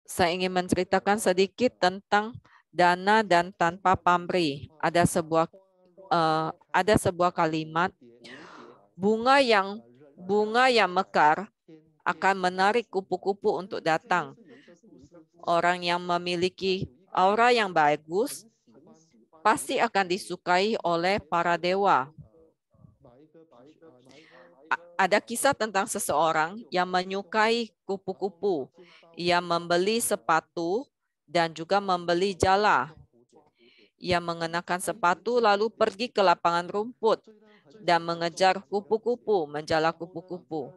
Saya ingin menceritakan sedikit tentang dana dan tanpa pamrih. Ada sebuah kalimat, bunga yang mekar akan menarik kupu-kupu untuk datang. Orang yang memiliki aura yang bagus pasti akan disukai oleh para dewa. Ada kisah tentang seseorang yang menyukai kupu-kupu. Ia membeli sepatu dan juga membeli jala. Ia mengenakan sepatu lalu pergi ke lapangan rumput dan mengejar kupu-kupu, menjala kupu-kupu.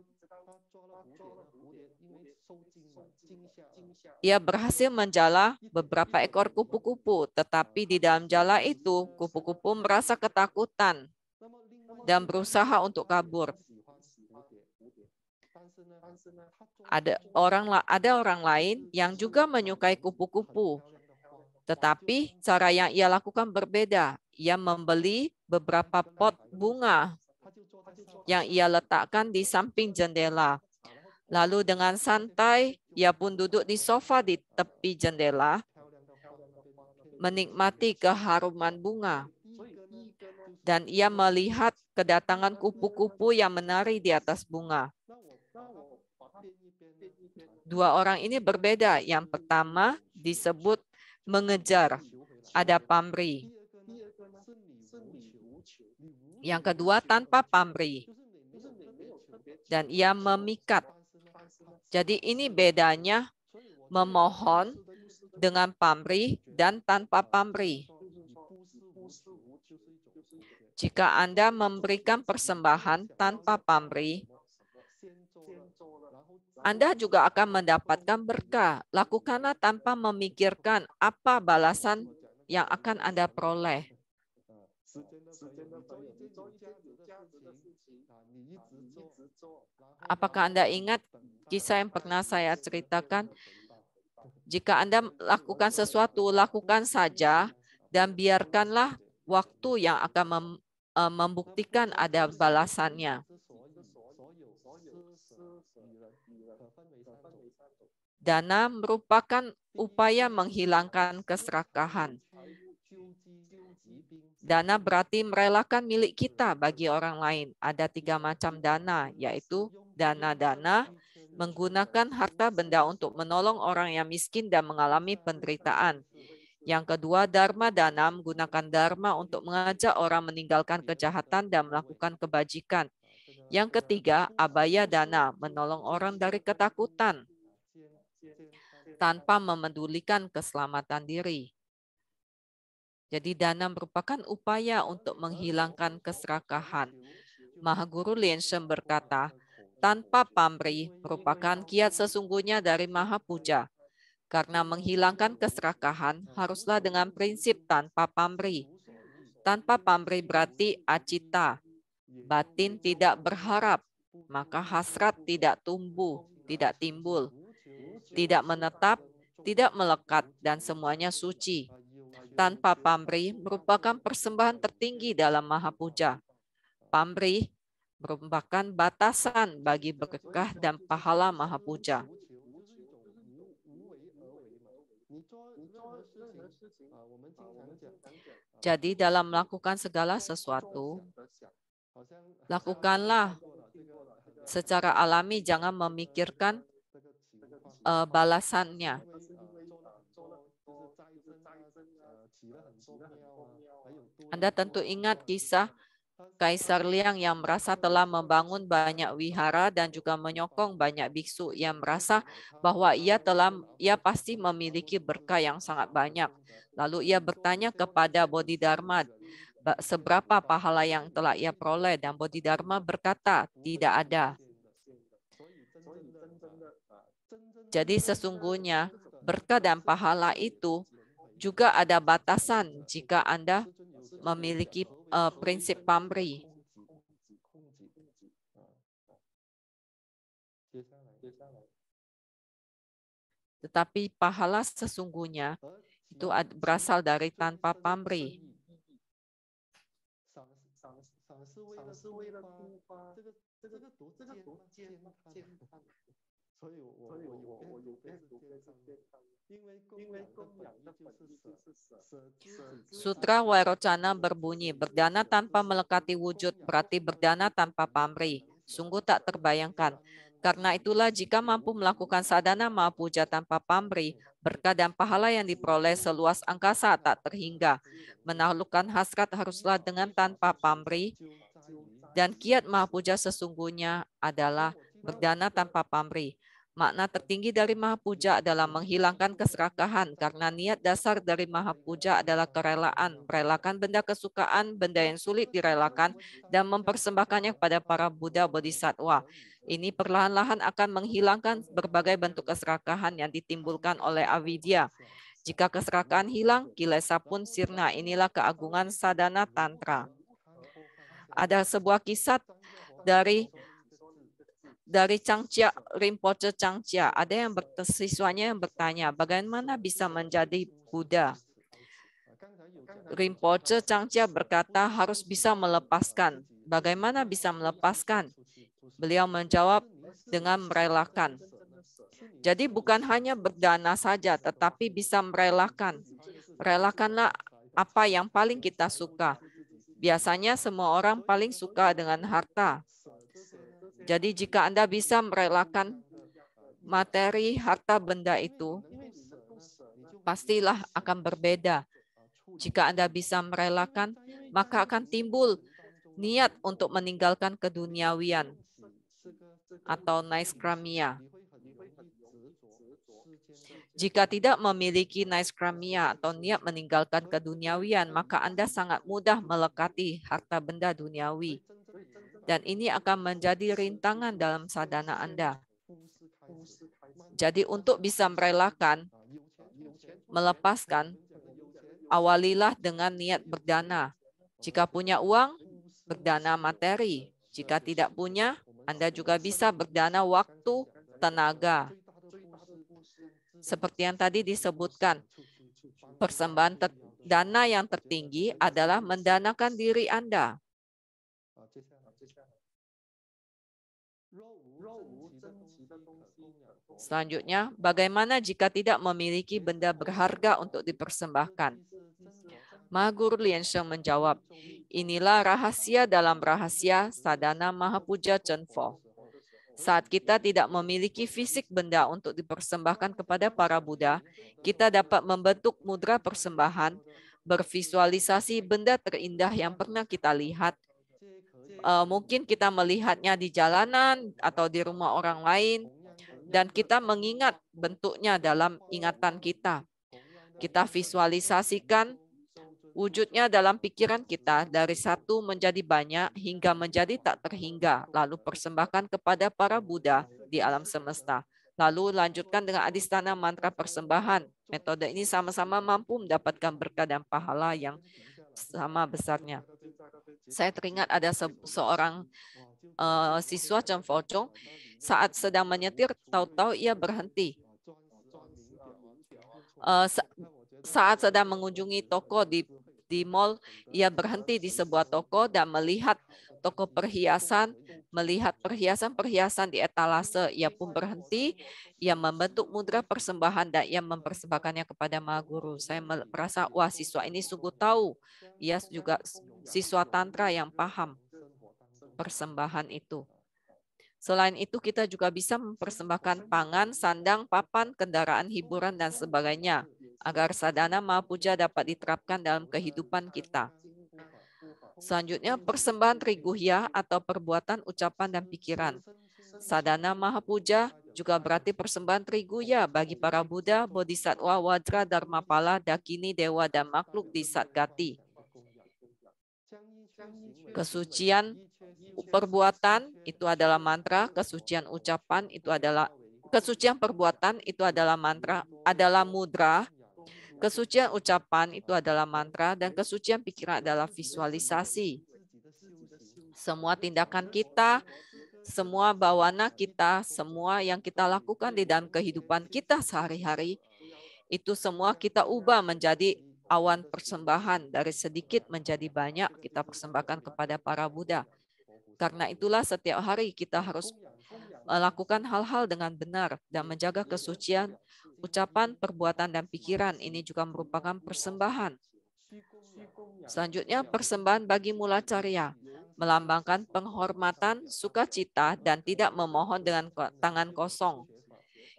Ia berhasil menjala beberapa ekor kupu-kupu, tetapi di dalam jala itu kupu-kupu merasa ketakutan dan berusaha untuk kabur. Ada orang lain yang juga menyukai kupu-kupu, tetapi cara yang ia lakukan berbeda. Ia membeli beberapa pot bunga yang ia letakkan di samping jendela. Lalu dengan santai, ia pun duduk di sofa di tepi jendela, menikmati keharuman bunga. Dan ia melihat kedatangan kupu-kupu yang menari di atas bunga. Dua orang ini berbeda. Yang pertama disebut mengejar, ada pamrih. Yang kedua tanpa pamrih. Dan ia memikat. Jadi ini bedanya memohon dengan pamrih dan tanpa pamrih. Jika Anda memberikan persembahan tanpa pamrih, Anda juga akan mendapatkan berkah. Lakukanlah tanpa memikirkan apa balasan yang akan Anda peroleh. Apakah Anda ingat kisah yang pernah saya ceritakan? Jika Anda lakukan sesuatu, lakukan saja dan biarkanlah waktu yang akan membuktikan ada balasannya. Dana merupakan upaya menghilangkan keserakahan. Dana berarti merelakan milik kita bagi orang lain. Ada 3 macam dana, yaitu dana-dana menggunakan harta benda untuk menolong orang yang miskin dan mengalami penderitaan. Yang kedua, dharma dana menggunakan dharma untuk mengajak orang meninggalkan kejahatan dan melakukan kebajikan. Yang ketiga, abaya dana, menolong orang dari ketakutan tanpa memedulikan keselamatan diri. Jadi dana merupakan upaya untuk menghilangkan keserakahan. Mahaguru Lienshen berkata, tanpa pamrih merupakan kiat sesungguhnya dari Maha Puja. Karena menghilangkan keserakahan haruslah dengan prinsip tanpa pamrih. Tanpa pamrih berarti acita. Batin tidak berharap, maka hasrat tidak tumbuh, tidak timbul. Tidak menetap, tidak melekat, dan semuanya suci. Tanpa pamrih merupakan persembahan tertinggi dalam Maha Puja. Pamrih merupakan batasan bagi berkah dan pahala Maha Puja. Jadi dalam melakukan segala sesuatu, lakukanlah secara alami, jangan memikirkan balasannya. Anda tentu ingat kisah Kaisar Liang yang merasa telah membangun banyak wihara dan juga menyokong banyak biksu yang merasa bahwa ia pasti memiliki berkah yang sangat banyak. Lalu ia bertanya kepada Bodhidharma seberapa pahala yang telah ia peroleh, dan Bodhidharma berkata, tidak ada. Jadi sesungguhnya berkah dan pahala itu juga ada batasan jika Anda memiliki prinsip pamrih. Tetapi pahala sesungguhnya itu berasal dari tanpa pamrih. Sutra Vairocana berbunyi, berdana tanpa melekati wujud berarti berdana tanpa pamrih. Sungguh tak terbayangkan. Karena itulah jika mampu melakukan sadhana mahapuja tanpa pamrih, berkah dan pahala yang diperoleh seluas angkasa tak terhingga. Menaklukkan hasrat haruslah dengan tanpa pamrih, dan kiat mahapuja sesungguhnya adalah berdana tanpa pamrih. Makna tertinggi dari mahapuja adalah menghilangkan keserakahan, karena niat dasar dari mahapuja adalah kerelaan, merelakan benda kesukaan, benda yang sulit direlakan, dan mempersembahkannya kepada para Buddha Bodhisattva. Ini perlahan-lahan akan menghilangkan berbagai bentuk keserakahan yang ditimbulkan oleh avidya. Jika keserakahan hilang, kilesa pun sirna. Inilah keagungan sadhana tantra. Ada sebuah kisah dari Changcia, Rinpoche Changcia. Ada yang siswanya yang bertanya, bagaimana bisa menjadi Buddha? Rinpoche Changcia berkata harus bisa melepaskan. Bagaimana bisa melepaskan? Beliau menjawab dengan merelakan. Jadi bukan hanya berdana saja, tetapi bisa merelakan. Relakanlah apa yang paling kita suka. Biasanya semua orang paling suka dengan harta. Jadi jika Anda bisa merelakan materi, harta, benda itu, pastilah akan berbeda. Jika Anda bisa merelakan, maka akan timbul niat untuk meninggalkan keduniawian atau naiskramia. Jika tidak memiliki naiskramia atau niat meninggalkan keduniawian, maka Anda sangat mudah melekati harta benda duniawi. Dan ini akan menjadi rintangan dalam sadhana Anda. Jadi untuk bisa merelakan, melepaskan, awalilah dengan niat berdana. Jika punya uang, berdana materi. Jika tidak punya, Anda juga bisa berdana waktu, tenaga. Seperti yang tadi disebutkan, persembahan dana yang tertinggi adalah mendanakan diri Anda. Selanjutnya, bagaimana jika tidak memiliki benda berharga untuk dipersembahkan? Mahaguru Liansheng menjawab, inilah rahasia dalam rahasia sadhana mahapuja Chenpo. Saat kita tidak memiliki fisik benda untuk dipersembahkan kepada para Buddha, kita dapat membentuk mudra persembahan, bervisualisasi benda terindah yang pernah kita lihat. Mungkin kita melihatnya di jalanan atau di rumah orang lain, dan kita mengingat bentuknya dalam ingatan kita. Kita visualisasikan wujudnya dalam pikiran kita dari satu menjadi banyak hingga menjadi tak terhingga, lalu persembahkan kepada para Buddha di alam semesta. Lalu lanjutkan dengan adhisthana mantra persembahan. Metode ini sama-sama mampu mendapatkan berkah dan pahala yang sama besarnya. Saya teringat ada seorang siswa Chenpo Chong, saat sedang menyetir, tahu-tahu ia berhenti. Saat sedang mengunjungi toko di mall, ia berhenti di sebuah toko dan melihat toko perhiasan, melihat perhiasan-perhiasan di etalase. Ia pun berhenti, ia membentuk mudra persembahan dan ia mempersembahkannya kepada Mahaguru. Saya merasa, wah, siswa ini sungguh tahu. Ia juga siswa tantra yang paham persembahan itu. Selain itu, kita juga bisa mempersembahkan pangan, sandang, papan, kendaraan hiburan, dan sebagainya, agar sadhana mahapuja dapat diterapkan dalam kehidupan kita. Selanjutnya, persembahan triguhya atau perbuatan, ucapan, dan pikiran. Sadhana mahapuja juga berarti persembahan triguhya bagi para Buddha, Bodhisattva, Wajra, Dharmapala, Dakini, Dewa, dan makhluk di Satgati. Kesucian perbuatan itu adalah mantra, kesucian ucapan itu adalah kesucian perbuatan itu adalah mantra, adalah mudra. Kesucian ucapan itu adalah mantra dan kesucian pikiran adalah visualisasi. Semua tindakan kita, semua bawana kita, semua yang kita lakukan di dalam kehidupan kita sehari-hari, itu semua kita ubah menjadi awan persembahan. Dari sedikit menjadi banyak kita persembahkan kepada para Buddha. Karena itulah setiap hari kita harus melakukan hal-hal dengan benar dan menjaga kesucian ucapan, perbuatan, dan pikiran. Ini juga merupakan persembahan. Selanjutnya, persembahan bagi mula carya. melambangkan penghormatan, sukacita, dan tidak memohon dengan tangan kosong.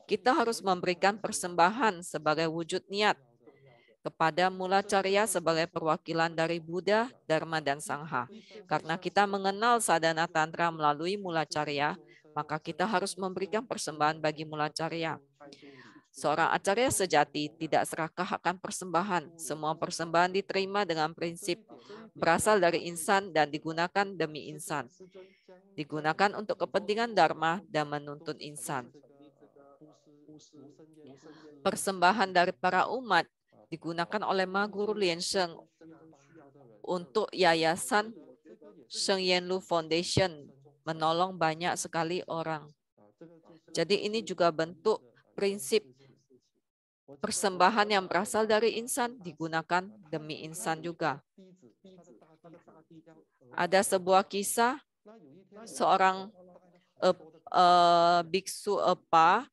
Kita harus memberikan persembahan sebagai wujud niat kepada Mula Carya sebagai perwakilan dari Buddha, Dharma, dan Sangha. Karena kita mengenal sadhana tantra melalui Mula Carya, maka kita harus memberikan persembahan bagi Mula Carya. Seorang acarya sejati tidak serakah akan persembahan. Semua persembahan diterima dengan prinsip berasal dari insan dan digunakan demi insan. Digunakan untuk kepentingan dharma dan menuntun insan. Persembahan dari para umat digunakan oleh Ma Guru Lien Sheng untuk yayasan Sheng Yen Lu Foundation, menolong banyak sekali orang. Jadi ini juga bentuk prinsip persembahan yang berasal dari insan digunakan demi insan juga. Ada sebuah kisah seorang biksu Epa,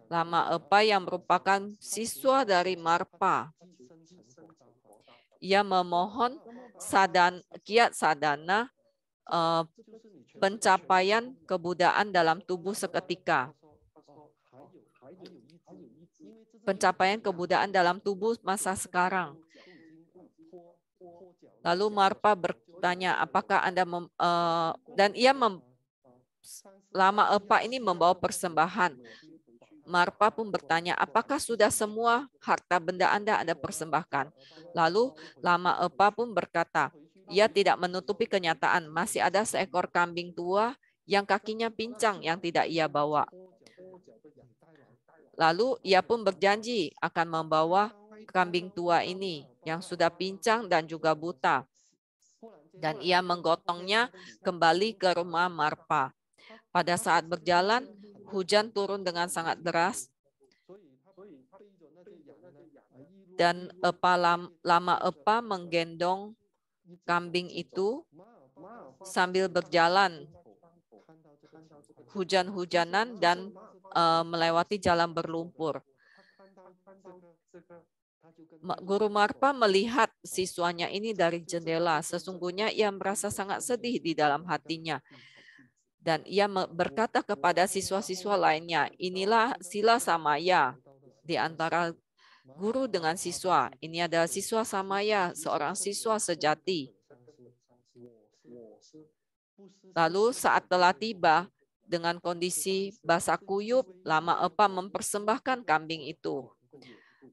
Lama Epa yang merupakan siswa dari Marpa. Ia memohon kiat sadhana pencapaian kebudayaan dalam tubuh seketika. Pencapaian kebudayaan dalam tubuh masa sekarang. Lalu Marpa bertanya, apakah Anda Lama Epa ini membawa persembahan. Marpa pun bertanya, apakah sudah semua harta benda Anda persembahkan? Lalu Lama Epa pun berkata, ia tidak menutupi kenyataan, masih ada seekor kambing tua yang kakinya pincang yang tidak ia bawa. Lalu ia pun berjanji akan membawa kambing tua ini yang sudah pincang dan juga buta. Dan ia menggotongnya kembali ke rumah Marpa. Pada saat berjalan, hujan turun dengan sangat deras. Dan Lama Epa menggendong kambing itu sambil berjalan hujan-hujanan dan melewati jalan berlumpur. Guru Marpa melihat siswanya ini dari jendela. Sesungguhnya ia merasa sangat sedih di dalam hatinya. Dan ia berkata kepada siswa-siswa lainnya, inilah sila samaya di antara guru dengan siswa. Ini adalah siswa samaya, seorang siswa sejati. Lalu saat telah tiba, dengan kondisi basah kuyup, Lama Epa mempersembahkan kambing itu.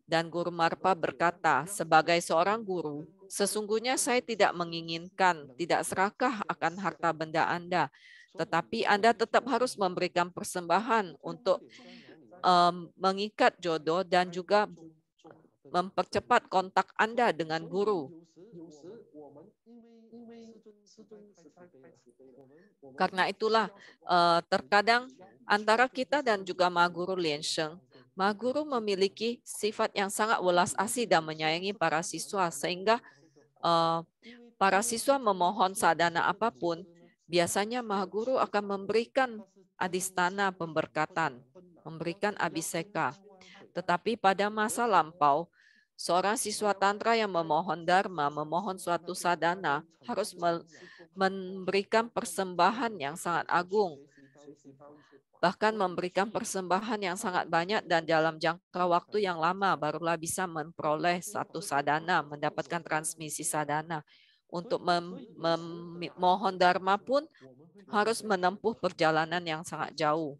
Dan Guru Marpa berkata, sebagai seorang guru, sesungguhnya saya tidak menginginkan, tidak serakah akan harta benda Anda, tetapi Anda tetap harus memberikan persembahan untuk mengikat jodoh dan juga mempercepat kontak Anda dengan guru. Karena itulah terkadang antara kita dan juga Ma Guru Lien Sheng, Ma Guru memiliki sifat yang sangat welas asih dan menyayangi para siswa, sehingga para siswa memohon sadhana apapun, biasanya Ma Guru akan memberikan adistana pemberkatan, memberikan abhiseka. Tetapi pada masa lampau, seorang siswa tantra yang memohon dharma, memohon suatu sadhana, harus memberikan persembahan yang sangat agung. Bahkan memberikan persembahan yang sangat banyak dan dalam jangka waktu yang lama barulah bisa memperoleh satu sadhana, mendapatkan transmisi sadhana. Untuk memohon dharma pun harus menempuh perjalanan yang sangat jauh.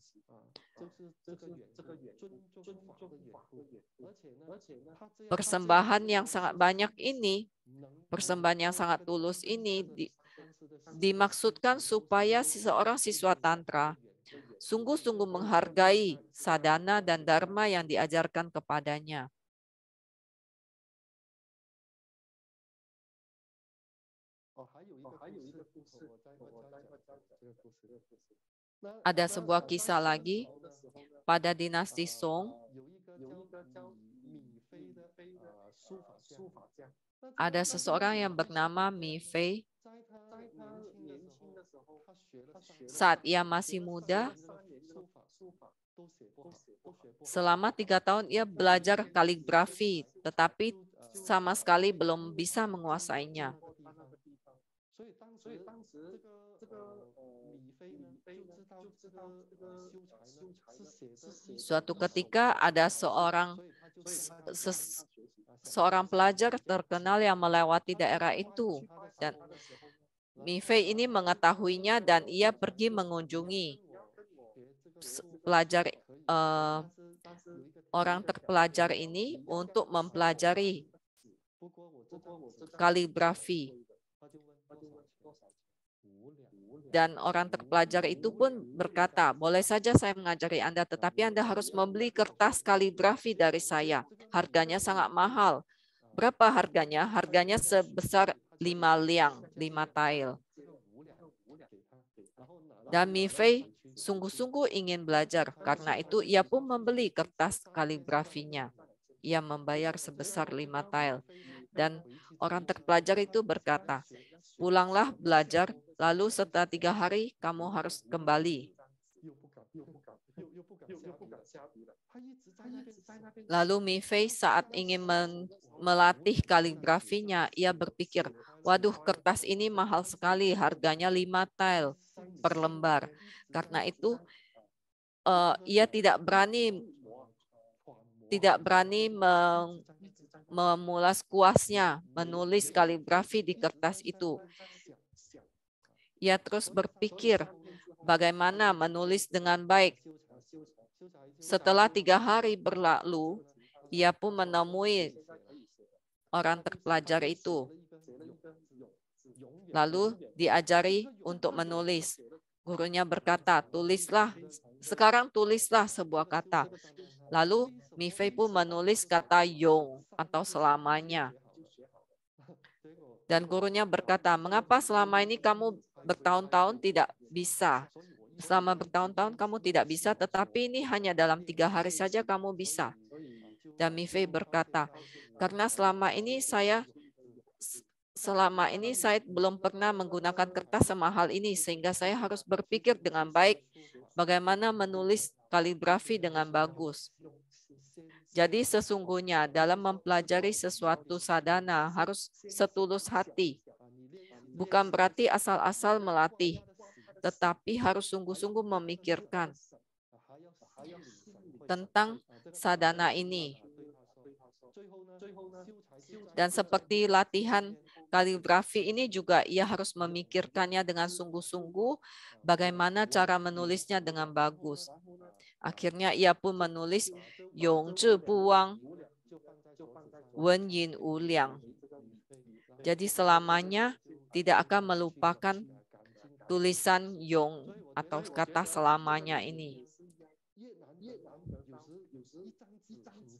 Persembahan yang sangat banyak ini, persembahan yang sangat tulus ini dimaksudkan supaya seseorang siswa tantra sungguh-sungguh menghargai sadhana dan dharma yang diajarkan kepadanya. Ada sebuah kisah lagi pada dinasti Song. Ada seseorang yang bernama Mi Fei. Saat ia masih muda, selama 3 tahun ia belajar kaligrafi, tetapi sama sekali belum bisa menguasainya. Suatu ketika ada seorang pelajar terkenal yang melewati daerah itu, dan Mifei ini mengetahuinya dan ia pergi mengunjungi orang terpelajar ini untuk mempelajari kaligrafi. Dan orang terpelajar itu pun berkata, boleh saja saya mengajari Anda, tetapi Anda harus membeli kertas kaligrafi dari saya. Harganya sangat mahal. Berapa harganya? Harganya sebesar 5 liang, 5 tael. Dan Mifei sungguh-sungguh ingin belajar. Karena itu ia pun membeli kertas kaligrafinya. Ia membayar sebesar 5 tael. Dan orang terpelajar itu berkata, pulanglah belajar, lalu setelah 3 hari kamu harus kembali. Lalu Mifei saat ingin melatih kaligrafinya, ia berpikir, waduh, kertas ini mahal sekali, harganya 5 tael per lembar. Karena itu ia tidak berani memulas kuasnya menulis kaligrafi di kertas itu. Ia terus berpikir bagaimana menulis dengan baik. Setelah 3 hari berlalu, ia pun menemui orang terpelajar itu. Lalu diajari untuk menulis. Gurunya berkata, tulislah, sekarang tulislah sebuah kata. Lalu Mifei pun menulis kata yong atau selamanya. Dan gurunya berkata, mengapa selama ini kamu bertahun-tahun tidak bisa? Selama bertahun-tahun kamu tidak bisa, tetapi ini hanya dalam 3 hari saja kamu bisa. Dan Mifei berkata, karena selama ini saya belum pernah menggunakan kertas semahal ini, sehingga saya harus berpikir dengan baik bagaimana menulis kaligrafi dengan bagus. Jadi sesungguhnya dalam mempelajari sesuatu sadhana harus setulus hati. Bukan berarti asal-asal melatih, tetapi harus sungguh-sungguh memikirkan tentang sadhana ini. Dan seperti latihan kaligrafi ini juga ia harus memikirkannya dengan sungguh-sungguh bagaimana cara menulisnya dengan bagus. Akhirnya ia pun menulis Yong Zhi Bu Wang, Wen Yin Wu Liang. Jadi selamanya tidak akan melupakan tulisan Yong atau kata selamanya ini.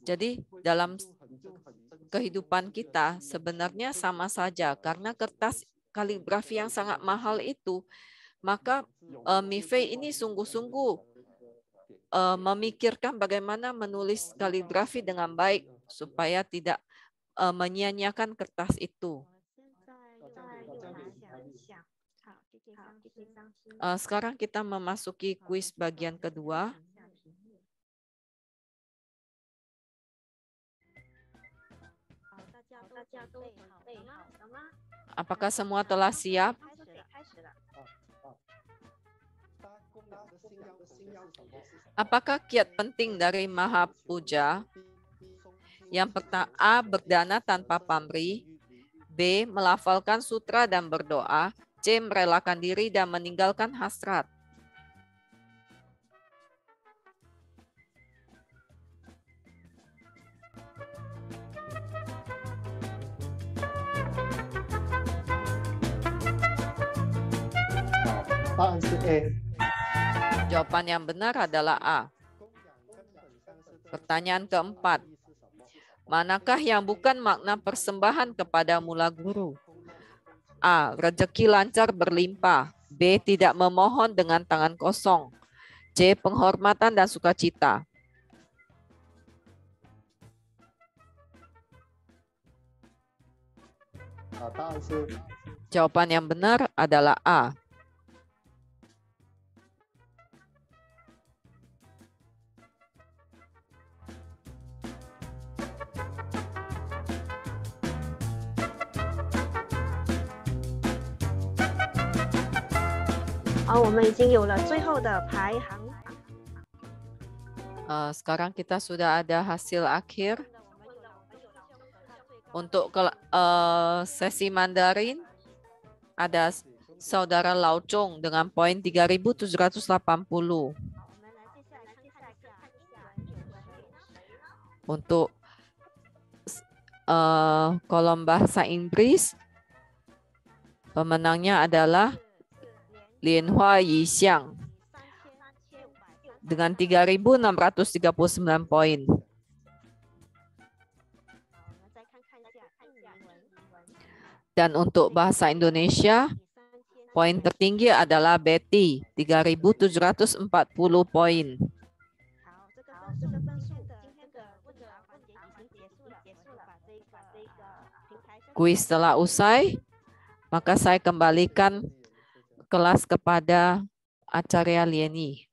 Jadi dalam kehidupan kita sebenarnya sama saja, karena kertas kaligrafi yang sangat mahal itu, maka Mifei ini sungguh-sungguh memikirkan bagaimana menulis kaligrafi dengan baik supaya tidak menyia-nyiakan kertas itu. Sekarang kita memasuki kuis bagian kedua. Apakah semua telah siap? Apakah kiat penting dari Maha Puja? Yang pertama, A. Berdana tanpa pamrih. B. Melafalkan sutra dan berdoa. C. Merelakan diri dan meninggalkan hasrat. Jawaban yang benar adalah A. Pertanyaan keempat. Manakah yang bukan makna persembahan kepada mula guru? A. Rezeki lancar berlimpah. B. Tidak memohon dengan tangan kosong. C. Penghormatan dan sukacita. Jawaban yang benar adalah A. 我们已经有了最后的排行榜。 Sekarang kita sudah ada hasil akhir. Untuk sesi Mandarin ada Saudara Lau Chong dengan poin 3.780. Untuk kolom bahasa Inggris, pemenangnya adalah Lianhua Yixiang dengan 3.639 poin. Dan untuk bahasa Indonesia, poin tertinggi adalah Betty, 3.740 poin. Kuis telah usai, maka saya kembalikan kelas kepada Acarya Lieni.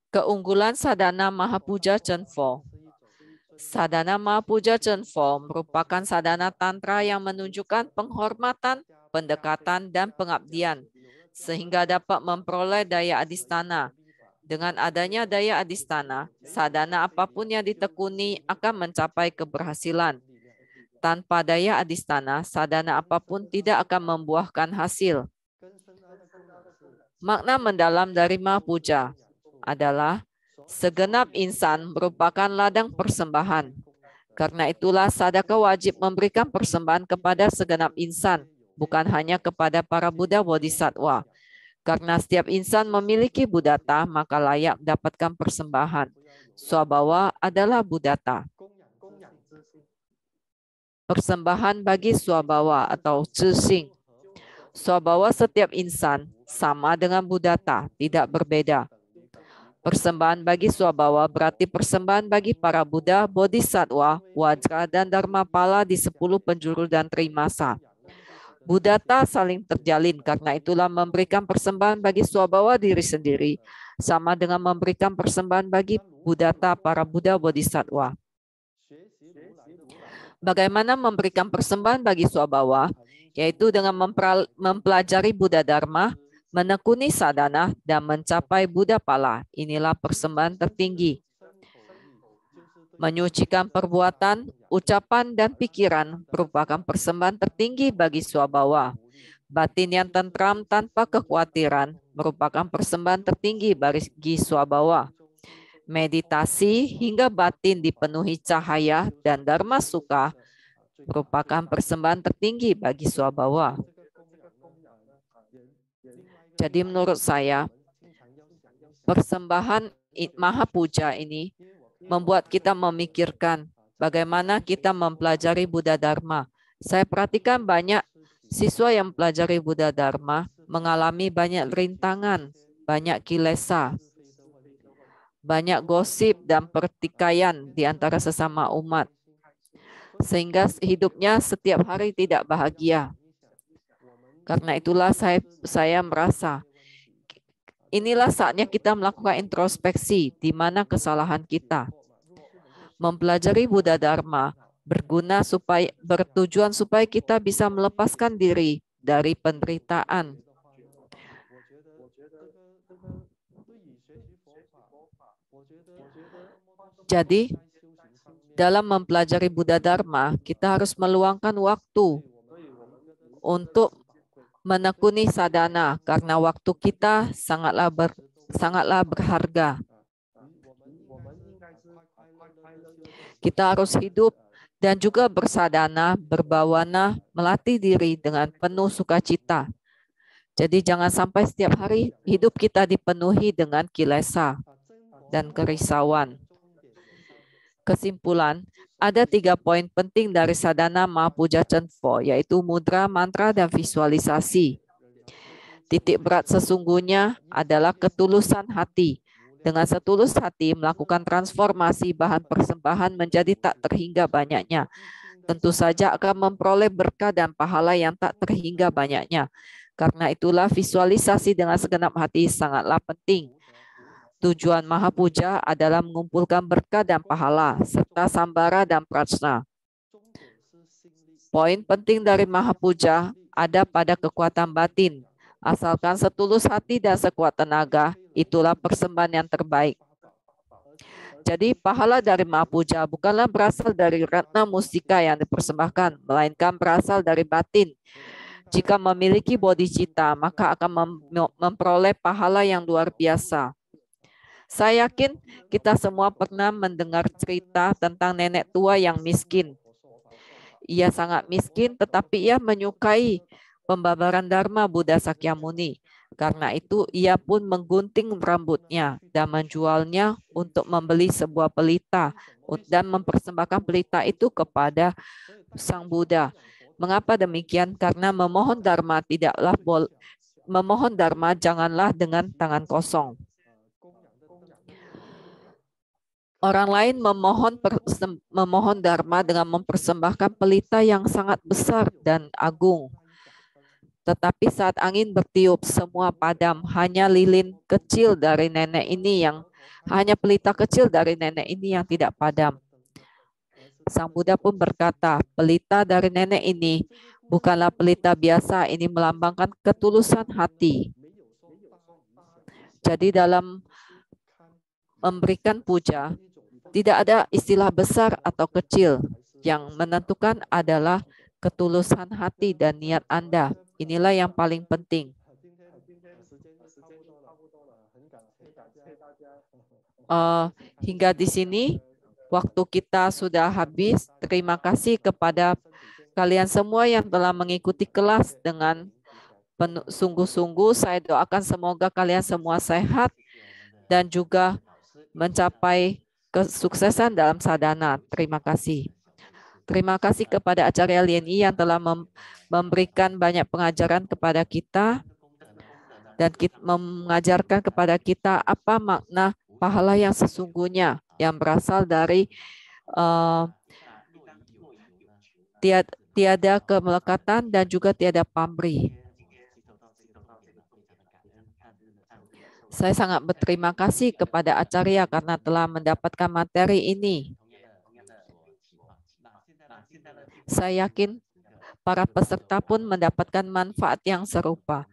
Keunggulan Sadhana Mahapuja Chenpo. Sadhana Mahapuja Chenpo merupakan sadhana tantra yang menunjukkan penghormatan, pendekatan, dan pengabdian, sehingga dapat memperoleh daya adhisthana. Dengan adanya daya adhisthana, sadhana apapun yang ditekuni akan mencapai keberhasilan. Tanpa daya adhisthana, sadhana apapun tidak akan membuahkan hasil. Makna mendalam dari Mahapuja adalah segenap insan merupakan ladang persembahan. Karena itulah sadaka wajib memberikan persembahan kepada segenap insan, bukan hanya kepada para Buddha Bodhisattva. Karena setiap insan memiliki buddhata, maka layak mendapatkan persembahan. Swabhawa adalah buddhata. Persembahan bagi swabhawa atau zixing. Swabhawa setiap insan sama dengan buddhata, tidak berbeda. Persembahan bagi swabhawa berarti persembahan bagi para Buddha, Bodhisattva, Wajra, dan Dharmapala di 10 penjuru dan trimasa. Buddhata saling terjalin, karena itulah memberikan persembahan bagi swabhawa diri sendiri, sama dengan memberikan persembahan bagi buddhata para Buddha Bodhisattva. Bagaimana memberikan persembahan bagi swabhawa? Yaitu dengan mempelajari Buddha Dharma, menekuni sadhana, dan mencapai Buddha Pala. Inilah persembahan tertinggi. Menyucikan perbuatan, ucapan, dan pikiran merupakan persembahan tertinggi bagi swabhawa. Batin yang tentram tanpa kekhawatiran merupakan persembahan tertinggi bagi swabhawa. Meditasi hingga batin dipenuhi cahaya dan dharma sukha merupakan persembahan tertinggi bagi swabhawa. Jadi menurut saya, persembahan Mahapuja ini membuat kita memikirkan bagaimana kita mempelajari Buddha Dharma. Saya perhatikan banyak siswa yang mempelajari Buddha Dharma mengalami banyak rintangan, banyak kilesa, banyak gosip dan pertikaian di antara sesama umat. Sehingga hidupnya setiap hari tidak bahagia. Karena itulah saya merasa inilah saatnya kita melakukan introspeksi di mana kesalahan kita. Mempelajari Buddha Dharma bertujuan supaya kita bisa melepaskan diri dari penderitaan. Jadi, dalam mempelajari Buddha Dharma, kita harus meluangkan waktu untuk menekuni sadhana, karena waktu kita sangatlah berharga. Kita harus hidup dan juga bersadhana, berbawana, melatih diri dengan penuh sukacita. Jadi jangan sampai setiap hari hidup kita dipenuhi dengan kilesa dan kerisauan. Kesimpulan, ada 3 poin penting dari sadhana Mahapuja Chenpo, yaitu mudra, mantra, dan visualisasi. Titik berat sesungguhnya adalah ketulusan hati. Dengan setulus hati melakukan transformasi bahan persembahan menjadi tak terhingga banyaknya. Tentu saja akan memperoleh berkah dan pahala yang tak terhingga banyaknya. Karena itulah visualisasi dengan segenap hati sangatlah penting. Tujuan Mahapuja adalah mengumpulkan berkah dan pahala, serta sambara dan prajna. Poin penting dari Mahapuja ada pada kekuatan batin. Asalkan setulus hati dan sekuat tenaga, itulah persembahan yang terbaik. Jadi pahala dari Mahapuja bukanlah berasal dari ratna mustika yang dipersembahkan, melainkan berasal dari batin. Jika memiliki bodhicitta, maka akan memperoleh pahala yang luar biasa. Saya yakin kita semua pernah mendengar cerita tentang nenek tua yang miskin. Ia sangat miskin, tetapi ia menyukai pembabaran Dharma Buddha Sakyamuni. Karena itu, ia pun menggunting rambutnya dan menjualnya untuk membeli sebuah pelita dan mempersembahkan pelita itu kepada Sang Buddha. Mengapa demikian? Karena memohon Dharma memohon Dharma janganlah dengan tangan kosong. Orang lain memohon Dharma dengan mempersembahkan pelita yang sangat besar dan agung. Tetapi saat angin bertiup, semua padam. Hanya lilin kecil dari nenek ini hanya pelita kecil dari nenek ini yang tidak padam. Sang Buddha pun berkata, pelita dari nenek ini bukanlah pelita biasa, ini melambangkan ketulusan hati. Jadi dalam memberikan puja, tidak ada istilah besar atau kecil. Yang menentukan adalah ketulusan hati dan niat Anda. Inilah yang paling penting. Hingga di sini, waktu kita sudah habis. Terima kasih kepada kalian semua yang telah mengikuti kelas dengan sungguh-sungguh. Saya doakan semoga kalian semua sehat dan juga mencapai kesuksesan dalam sadhana. Terima kasih. Terima kasih kepada Acarya Lien Yi yang telah memberikan banyak pengajaran kepada kita dan mengajarkan kepada kita apa makna pahala yang sesungguhnya yang berasal dari tiada kemelekatan dan juga tiada pamrih. Saya sangat berterima kasih kepada Acarya karena telah mendapatkan materi ini. Saya yakin para peserta pun mendapatkan manfaat yang serupa.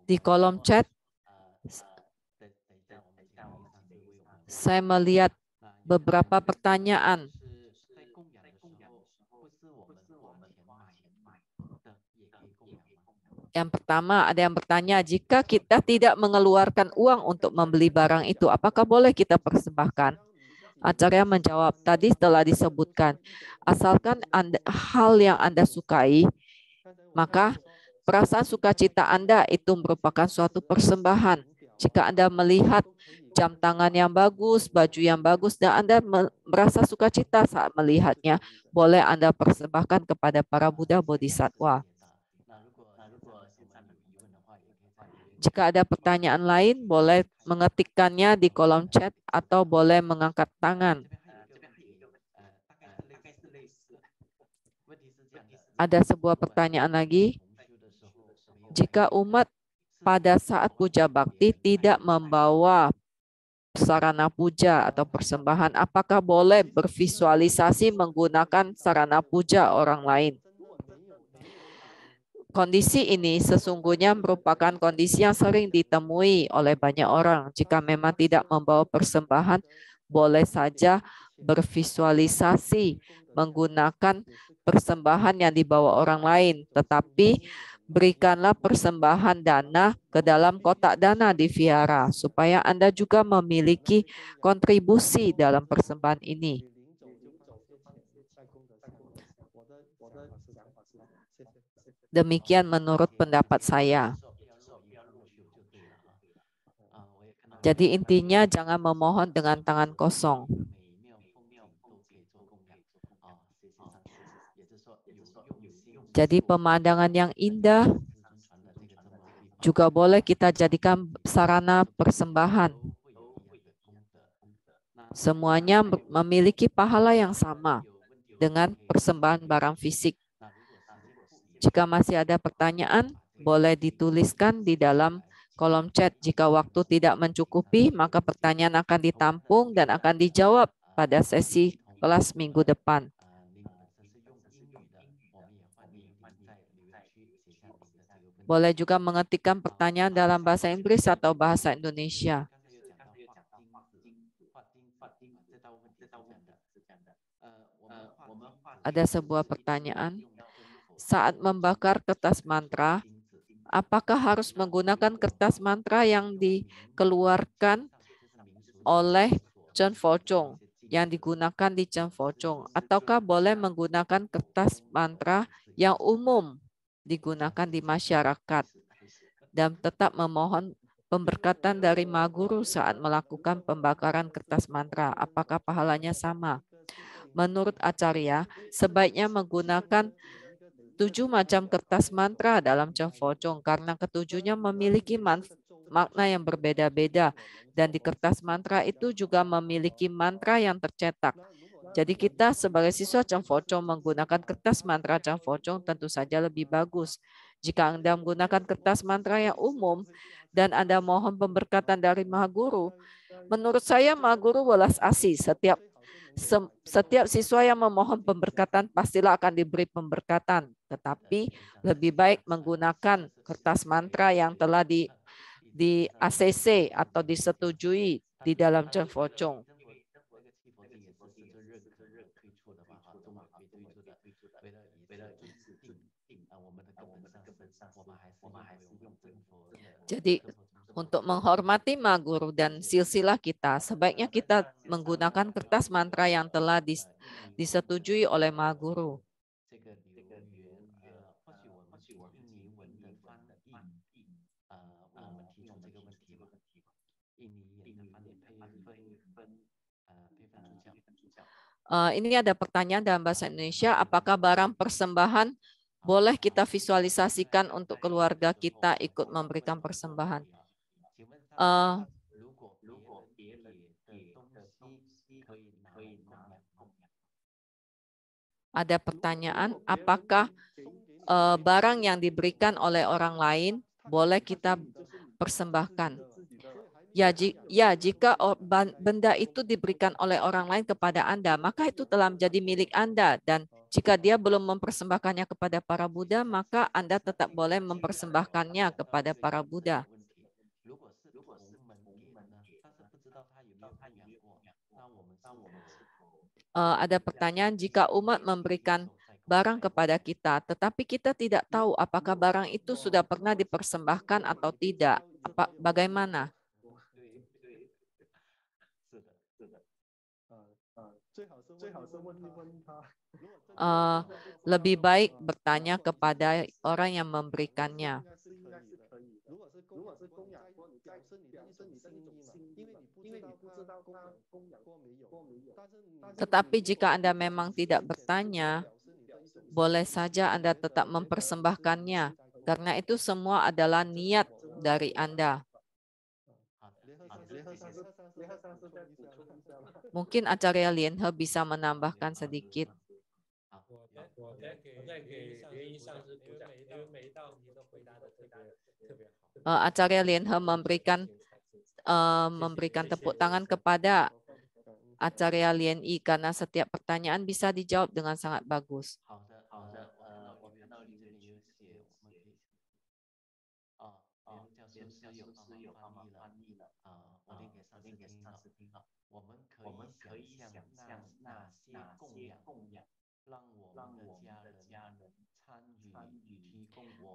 Di kolom chat, saya melihat beberapa pertanyaan. Yang pertama, ada yang bertanya, jika kita tidak mengeluarkan uang untuk membeli barang itu, apakah boleh kita persembahkan? Acarya menjawab, tadi telah disebutkan, asalkan hal yang Anda sukai, maka perasaan sukacita Anda itu merupakan suatu persembahan. Jika Anda melihat jam tangan yang bagus, baju yang bagus, dan Anda merasa sukacita saat melihatnya, boleh Anda persembahkan kepada para Buddha Bodhisattva. Jika ada pertanyaan lain, boleh mengetikkannya di kolom chat atau boleh mengangkat tangan. Ada sebuah pertanyaan lagi. Jika umat pada saat puja bakti tidak membawa sarana puja atau persembahan, apakah boleh bervisualisasi menggunakan sarana puja orang lain? Kondisi ini sesungguhnya merupakan kondisi yang sering ditemui oleh banyak orang. Jika memang tidak membawa persembahan, boleh saja bervisualisasi menggunakan persembahan yang dibawa orang lain. Tetapi berikanlah persembahan dana ke dalam kotak dana di vihara, supaya Anda juga memiliki kontribusi dalam persembahan ini. Demikian menurut pendapat saya. Jadi intinya jangan memohon dengan tangan kosong. Jadi pemandangan yang indah juga boleh kita jadikan sarana persembahan. Semuanya memiliki pahala yang sama dengan persembahan barang fisik. Jika masih ada pertanyaan, boleh dituliskan di dalam kolom chat. Jika waktu tidak mencukupi, maka pertanyaan akan ditampung dan akan dijawab pada sesi kelas minggu depan. Boleh juga mengetikkan pertanyaan dalam bahasa Inggris atau bahasa Indonesia. Ada sebuah pertanyaan. Saat membakar kertas mantra, apakah harus menggunakan kertas mantra yang dikeluarkan oleh Chen Fozhong, yang digunakan di Chen Fozhong, ataukah boleh menggunakan kertas mantra yang umum digunakan di masyarakat dan tetap memohon pemberkatan dari Ma Guru saat melakukan pembakaran kertas mantra? Apakah pahalanya sama? Menurut Acarya, sebaiknya menggunakan 7 macam kertas mantra dalam Chen Fozhong karena ketujuhnya memiliki makna yang berbeda-beda, dan di kertas mantra itu juga memiliki mantra yang tercetak. Jadi kita sebagai siswa Chen Fozhong menggunakan kertas mantra Chen Fozhong tentu saja lebih bagus. Jika Anda menggunakan kertas mantra yang umum dan Anda mohon pemberkatan dari Maha Guru, menurut saya Maha Guru welas asih. Setiap siswa yang memohon pemberkatan pastilah akan diberi pemberkatan. Tetapi lebih baik menggunakan kertas mantra yang telah di ACC atau disetujui di dalam Chen Fozhong. Jadi untuk menghormati Ma Guru dan silsilah kita, sebaiknya kita menggunakan kertas mantra yang telah disetujui oleh Ma Guru. Ini ada pertanyaan dalam bahasa Indonesia, apakah barang persembahan boleh kita visualisasikan untuk keluarga kita ikut memberikan persembahan? Ada pertanyaan, apakah barang yang diberikan oleh orang lain boleh kita persembahkan? Ya, jika benda itu diberikan oleh orang lain kepada Anda, maka itu telah menjadi milik Anda. Dan jika dia belum mempersembahkannya kepada para Buddha, maka Anda tetap boleh mempersembahkannya kepada para Buddha. Ada pertanyaan, jika umat memberikan barang kepada kita, tetapi kita tidak tahu apakah barang itu sudah pernah dipersembahkan atau tidak, bagaimana? Lebih baik bertanya kepada orang yang memberikannya. Tetapi jika Anda memang tidak bertanya, boleh saja Anda tetap mempersembahkannya, karena itu semua adalah niat dari Anda. Mungkin Acarya Lien He bisa menambahkan sedikit. Acarya Lien He memberikan tepuk tangan kepada Acarya Lien Yi karena setiap pertanyaan bisa dijawab dengan sangat bagus.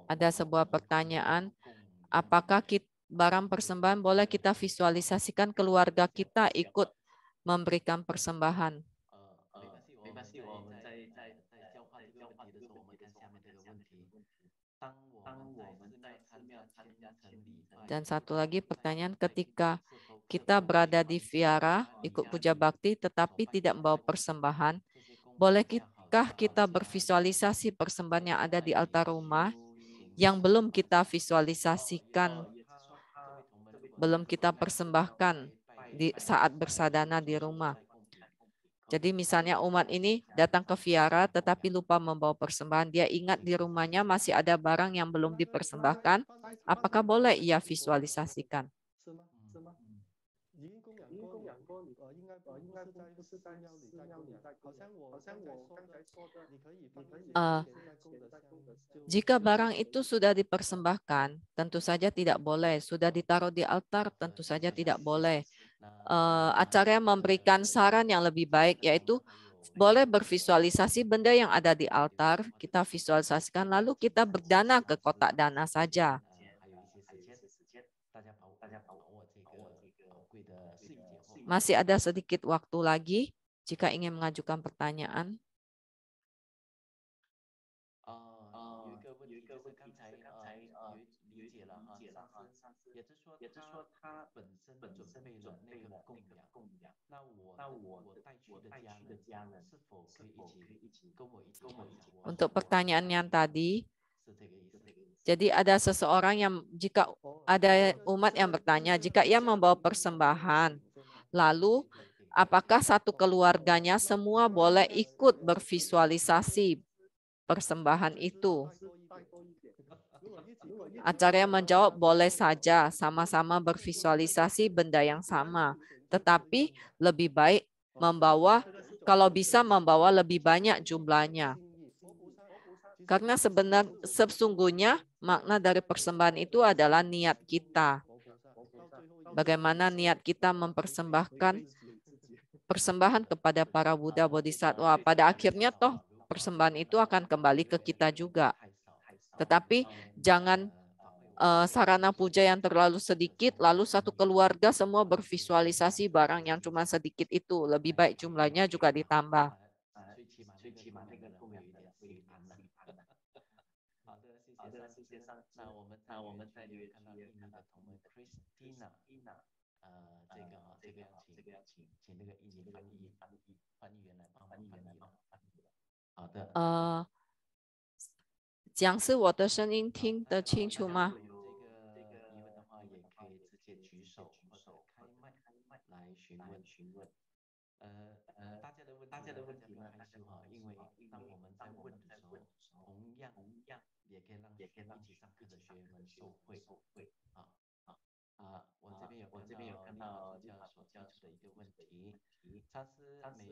Ada sebuah pertanyaan, apakah barang persembahan boleh kita visualisasikan keluarga kita ikut memberikan persembahan? Dan satu lagi pertanyaan, ketika kita berada di vihara, ikut puja bakti, tetapi tidak membawa persembahan, bolehkah kita bervisualisasi persembahan yang ada di altar rumah yang belum kita visualisasikan, belum kita persembahkan di saat bersadana di rumah? Jadi misalnya umat ini datang ke vihara tetapi lupa membawa persembahan, dia ingat di rumahnya masih ada barang yang belum dipersembahkan, apakah boleh ia visualisasikan? Jika barang itu sudah dipersembahkan, tentu saja tidak boleh. Sudah ditaruh di altar, tentu saja tidak boleh. Acarya memberikan saran yang lebih baik, yaitu boleh bervisualisasi benda yang ada di altar, kita visualisasikan, lalu kita berdana ke kotak dana saja. Masih ada sedikit waktu lagi jika ingin mengajukan pertanyaan. Untuk pertanyaan yang tadi, jadi ada seseorang yang jika ada umat yang bertanya, jika ia membawa persembahan, lalu apakah satu keluarganya semua boleh ikut bervisualisasi persembahan itu? Acarya menjawab boleh saja sama-sama bervisualisasi benda yang sama. Tetapi lebih baik membawa, kalau bisa membawa lebih banyak jumlahnya. Karena sesungguhnya makna dari persembahan itu adalah niat kita. Bagaimana niat kita mempersembahkan persembahan kepada para Buddha Bodhisattva. Pada akhirnya toh persembahan itu akan kembali ke kita juga. Tetapi jangan sarana puja yang terlalu sedikit, lalu satu keluarga semua bervisualisasi barang yang cuma sedikit itu. Lebih baik jumlahnya juga ditambah.呃，讲师，我的声音听得清楚吗？大家的问题呢，还是哈，因为当我们在问的时候，同样也可以让一起上课的学员们受惠我这边有看到立法所提出的一个问题，禅师每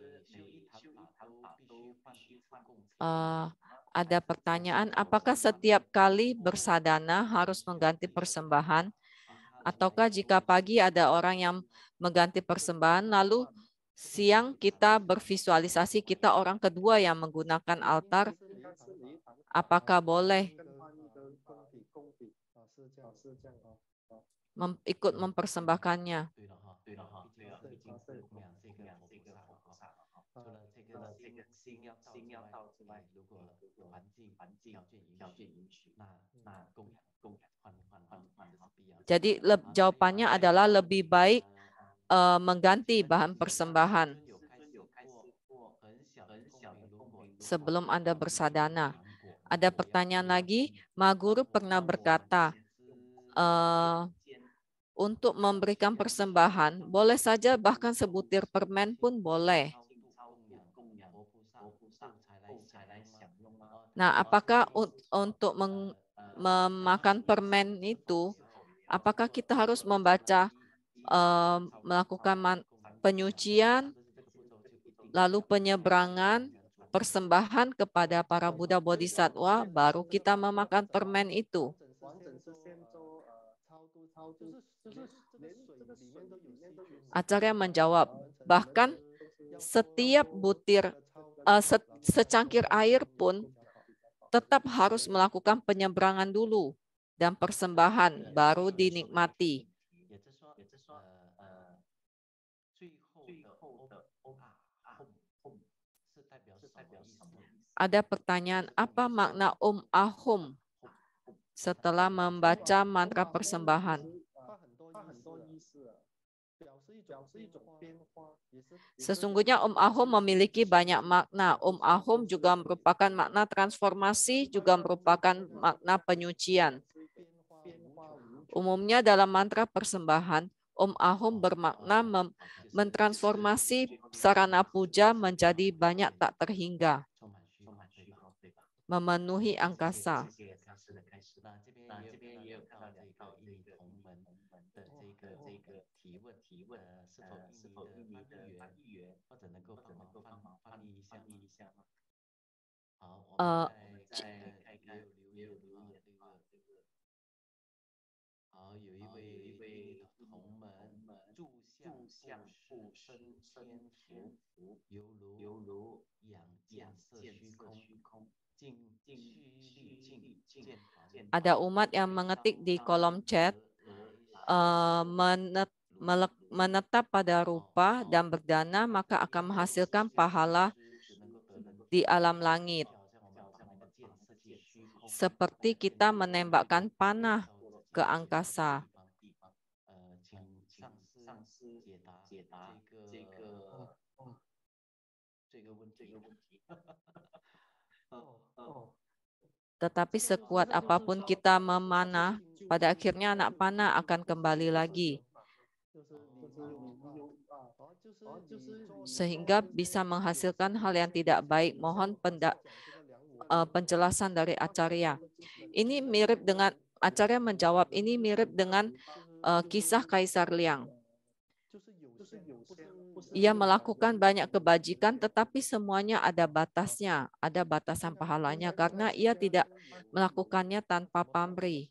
修一堂法都必须换一次供品。Ada pertanyaan, apakah setiap kali bersadana harus mengganti persembahan? Ataukah jika pagi ada orang yang mengganti persembahan, lalu siang kita bervisualisasi kita orang kedua yang menggunakan altar, apakah boleh ikut mempersembahkannya? Jadi jawabannya adalah lebih baik mengganti bahan persembahan sebelum Anda bersadana. Ada pertanyaan lagi, Ma Guru pernah berkata, untuk memberikan persembahan, boleh saja bahkan sebutir permen pun boleh. Nah, apakah untuk memakan permen itu, apakah kita harus membaca, melakukan penyucian, lalu penyeberangan, persembahan kepada para Buddha Bodhisattva, baru kita memakan permen itu? Acarya menjawab, bahkan setiap butir, secangkir air pun tetap harus melakukan penyeberangan dulu dan persembahan baru dinikmati. Ada pertanyaan, apa makna Ahum setelah membaca mantra persembahan? Sesungguhnya Ahum memiliki banyak makna. Ahum juga merupakan makna transformasi, juga merupakan makna penyucian. Umumnya dalam mantra persembahan, Ahum bermakna mentransformasi sarana puja menjadi banyak tak terhingga, memenuhi angkasa. 是否印尼的翻译员或者能够帮忙翻译一下吗？好，我们再看看也有留言啊，这个好，有一位同门柱相不生天福，犹如仰见色虚空，尽虚力尽见 Ada umat yang mengetik di kolom chat menetap pada rupa dan berdana maka akan menghasilkan pahala di alam langit. Seperti kita menembakkan panah ke angkasa. 请上师解答这个问题。Tetapi sekuat apapun kita memanah, pada akhirnya anak panah akan kembali lagi. Sehingga bisa menghasilkan hal yang tidak baik. Mohon penjelasan dari Acarya. Ini mirip dengan, Acarya menjawab, ini mirip dengan kisah Kaisar Liang. Ia melakukan banyak kebajikan, tetapi semuanya ada batasnya, ada batasan pahalanya, karena ia tidak melakukannya tanpa pamrih.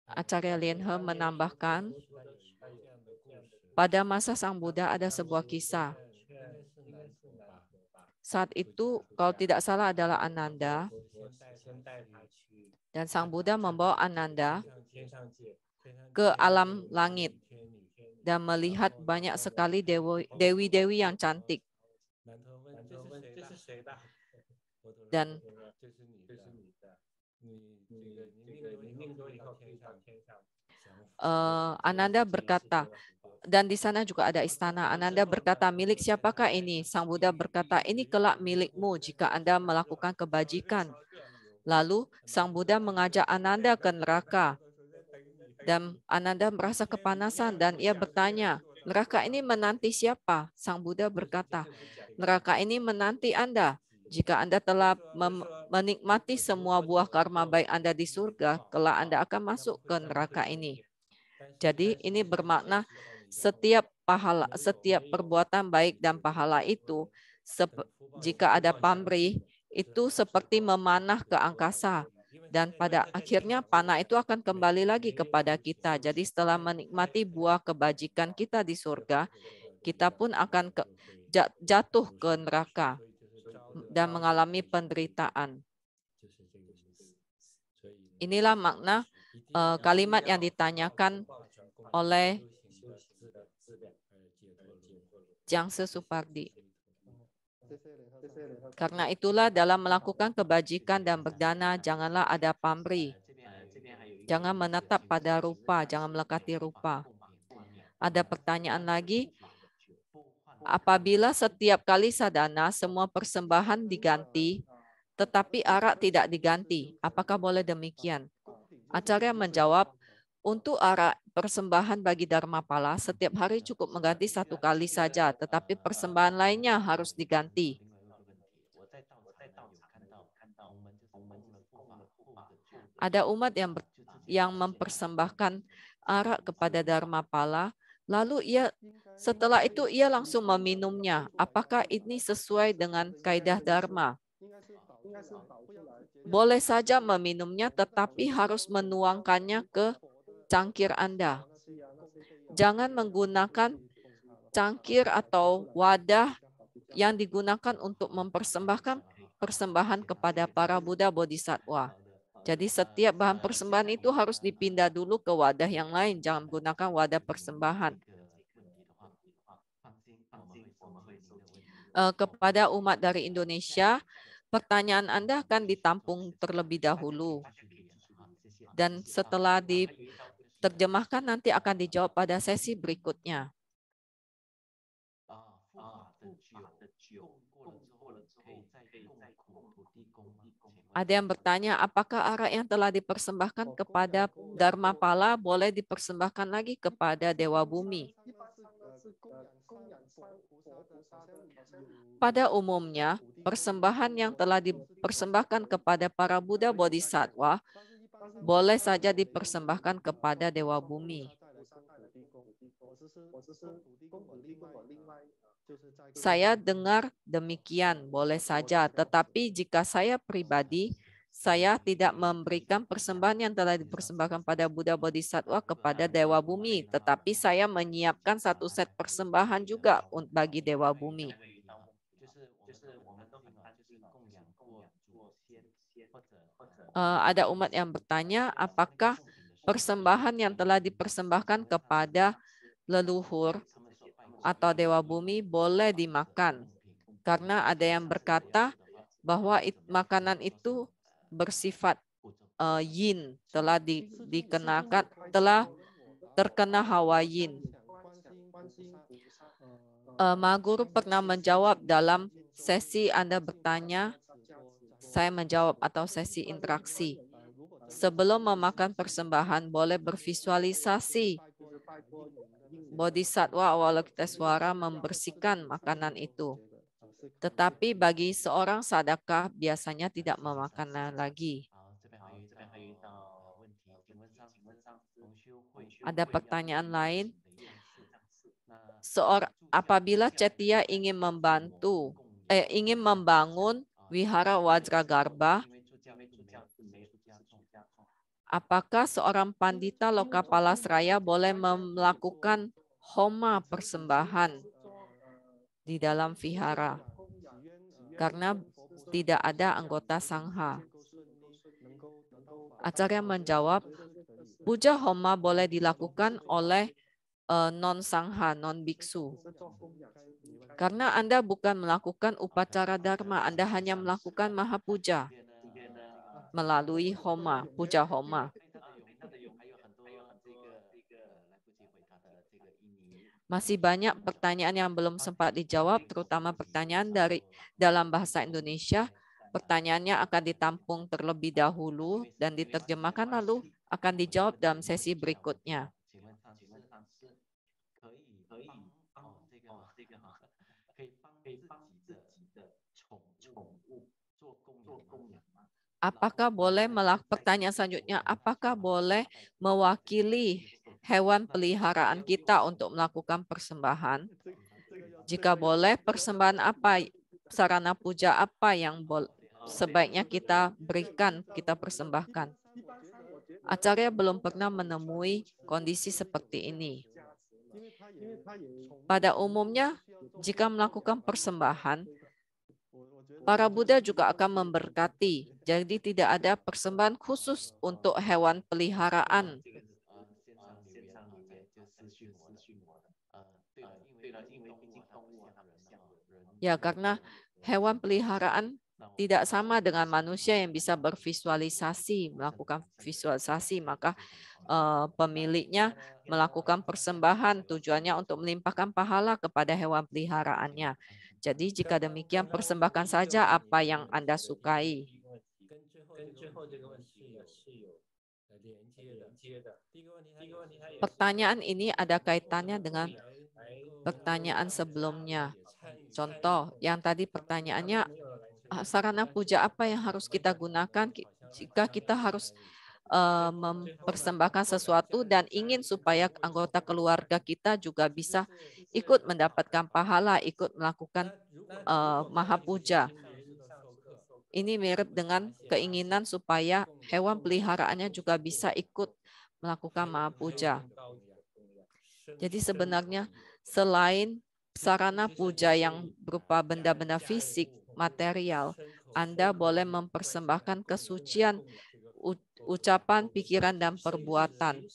Acarya Lianhe menambahkan, pada masa Sang Buddha ada sebuah kisah. Saat itu, kalau tidak salah adalah Ananda. Dan Sang Buddha membawa Ananda ke alam langit dan melihat banyak sekali dewi-dewi yang cantik. Dan Ananda berkata, dan di sana juga ada istana. Ananda berkata, milik siapakah ini? Sang Buddha berkata, ini kelak milikmu jika Anda melakukan kebajikan. Lalu Sang Buddha mengajak Ananda ke neraka. Dan Ananda merasa kepanasan dan ia bertanya, neraka ini menanti siapa? Sang Buddha berkata, neraka ini menanti Anda. Jika Anda telah menikmati semua buah karma baik Anda di surga, kelak Anda akan masuk ke neraka ini. Jadi ini bermakna setiap pahala, setiap perbuatan baik dan pahala itu, jika ada pamrih, itu seperti memanah ke angkasa. Dan pada akhirnya panah itu akan kembali lagi kepada kita. Jadi setelah menikmati buah kebajikan kita di surga, kita pun akan jatuh ke neraka dan mengalami penderitaan. Inilah makna kalimat yang ditanyakan oleh Jiangse Supardi. Karena itulah dalam melakukan kebajikan dan berdana, janganlah ada pamrih. Jangan menetap pada rupa, jangan melekati rupa. Ada pertanyaan lagi, apabila setiap kali sadana semua persembahan diganti, tetapi arak tidak diganti, apakah boleh demikian? Acarya menjawab, untuk arak persembahan bagi Dharmapala, setiap hari cukup mengganti 1 kali saja, tetapi persembahan lainnya harus diganti. Ada umat yang mempersembahkan arak kepada Dharmapala, lalu setelah itu ia langsung meminumnya. Apakah ini sesuai dengan kaidah Dharma? Boleh saja meminumnya, tetapi harus menuangkannya ke cangkir Anda. Jangan menggunakan cangkir atau wadah yang digunakan untuk mempersembahkan persembahan kepada para Buddha Bodhisattva. Jadi setiap bahan persembahan itu harus dipindah dulu ke wadah yang lain. Jangan gunakan wadah persembahan. Kepada umat dari Indonesia, pertanyaan Anda akan ditampung terlebih dahulu. Dan setelah diterjemahkan nanti akan dijawab pada sesi berikutnya. Ada yang bertanya, apakah arak yang telah dipersembahkan kepada Dharmapala boleh dipersembahkan lagi kepada Dewa Bumi? Pada umumnya, persembahan yang telah dipersembahkan kepada para Buddha Bodhisattva boleh saja dipersembahkan kepada Dewa Bumi. Saya dengar demikian, boleh saja. Tetapi jika saya pribadi, saya tidak memberikan persembahan yang telah dipersembahkan pada Buddha Bodhisattva kepada Dewa Bumi. Tetapi saya menyiapkan satu set persembahan juga bagi Dewa Bumi. Ada umat yang bertanya, apakah persembahan yang telah dipersembahkan kepada leluhur atau Dewa Bumi boleh dimakan? Karena ada yang berkata bahwa makanan itu bersifat yin, telah terkena hawa yin. Ma Guru pernah menjawab dalam sesi Anda bertanya, saya menjawab atau sesi interaksi. Sebelum memakan persembahan boleh bervisualisasi Bodhisattva Avalokitesvara membersihkan makanan itu. Tetapi bagi seorang sadaka biasanya tidak memakannya lagi. Ada pertanyaan lain? Apabila Cetya ingin membangun Wihara Wajragarbha, apakah seorang pandita Lokapalasraya boleh melakukan homa persembahan di dalam vihara? Karena tidak ada anggota sangha. Acarya menjawab, puja homa boleh dilakukan oleh non-sangha, non-biksu. Karena Anda bukan melakukan upacara dharma, Anda hanya melakukan mahapuja melalui homa, puja homa. Masih banyak pertanyaan yang belum sempat dijawab, terutama pertanyaan dalam bahasa Indonesia. Pertanyaannya akan ditampung terlebih dahulu dan diterjemahkan lalu akan dijawab dalam sesi berikutnya. Apakah boleh pertanyaan selanjutnya, apakah boleh mewakili hewan peliharaan kita untuk melakukan persembahan? Jika boleh, persembahan apa, sarana puja apa yang sebaiknya kita berikan, kita persembahkan? Acarya belum pernah menemui kondisi seperti ini. Pada umumnya, jika melakukan persembahan, para Buddha juga akan memberkati. Jadi tidak ada persembahan khusus untuk hewan peliharaan. Ya, karena hewan peliharaan tidak sama dengan manusia yang bisa bervisualisasi, melakukan visualisasi, maka pemiliknya melakukan persembahan tujuannya untuk melimpahkan pahala kepada hewan peliharaannya. Jadi jika demikian persembahkan saja apa yang Anda sukai. Pertanyaan ini ada kaitannya dengan pertanyaan sebelumnya. Contoh, yang tadi pertanyaannya, sarana puja apa yang harus kita gunakan jika kita harus mempersembahkan sesuatu dan ingin supaya anggota keluarga kita juga bisa ikut mendapatkan pahala, ikut melakukan mahapuja. Ini mirip dengan keinginan supaya hewan peliharaannya juga bisa ikut melakukan mahapuja. Jadi sebenarnya selain sarana puja yang berupa benda-benda fisik, material, Anda boleh mempersembahkan kesucian ucapan, pikiran, dan perbuatan.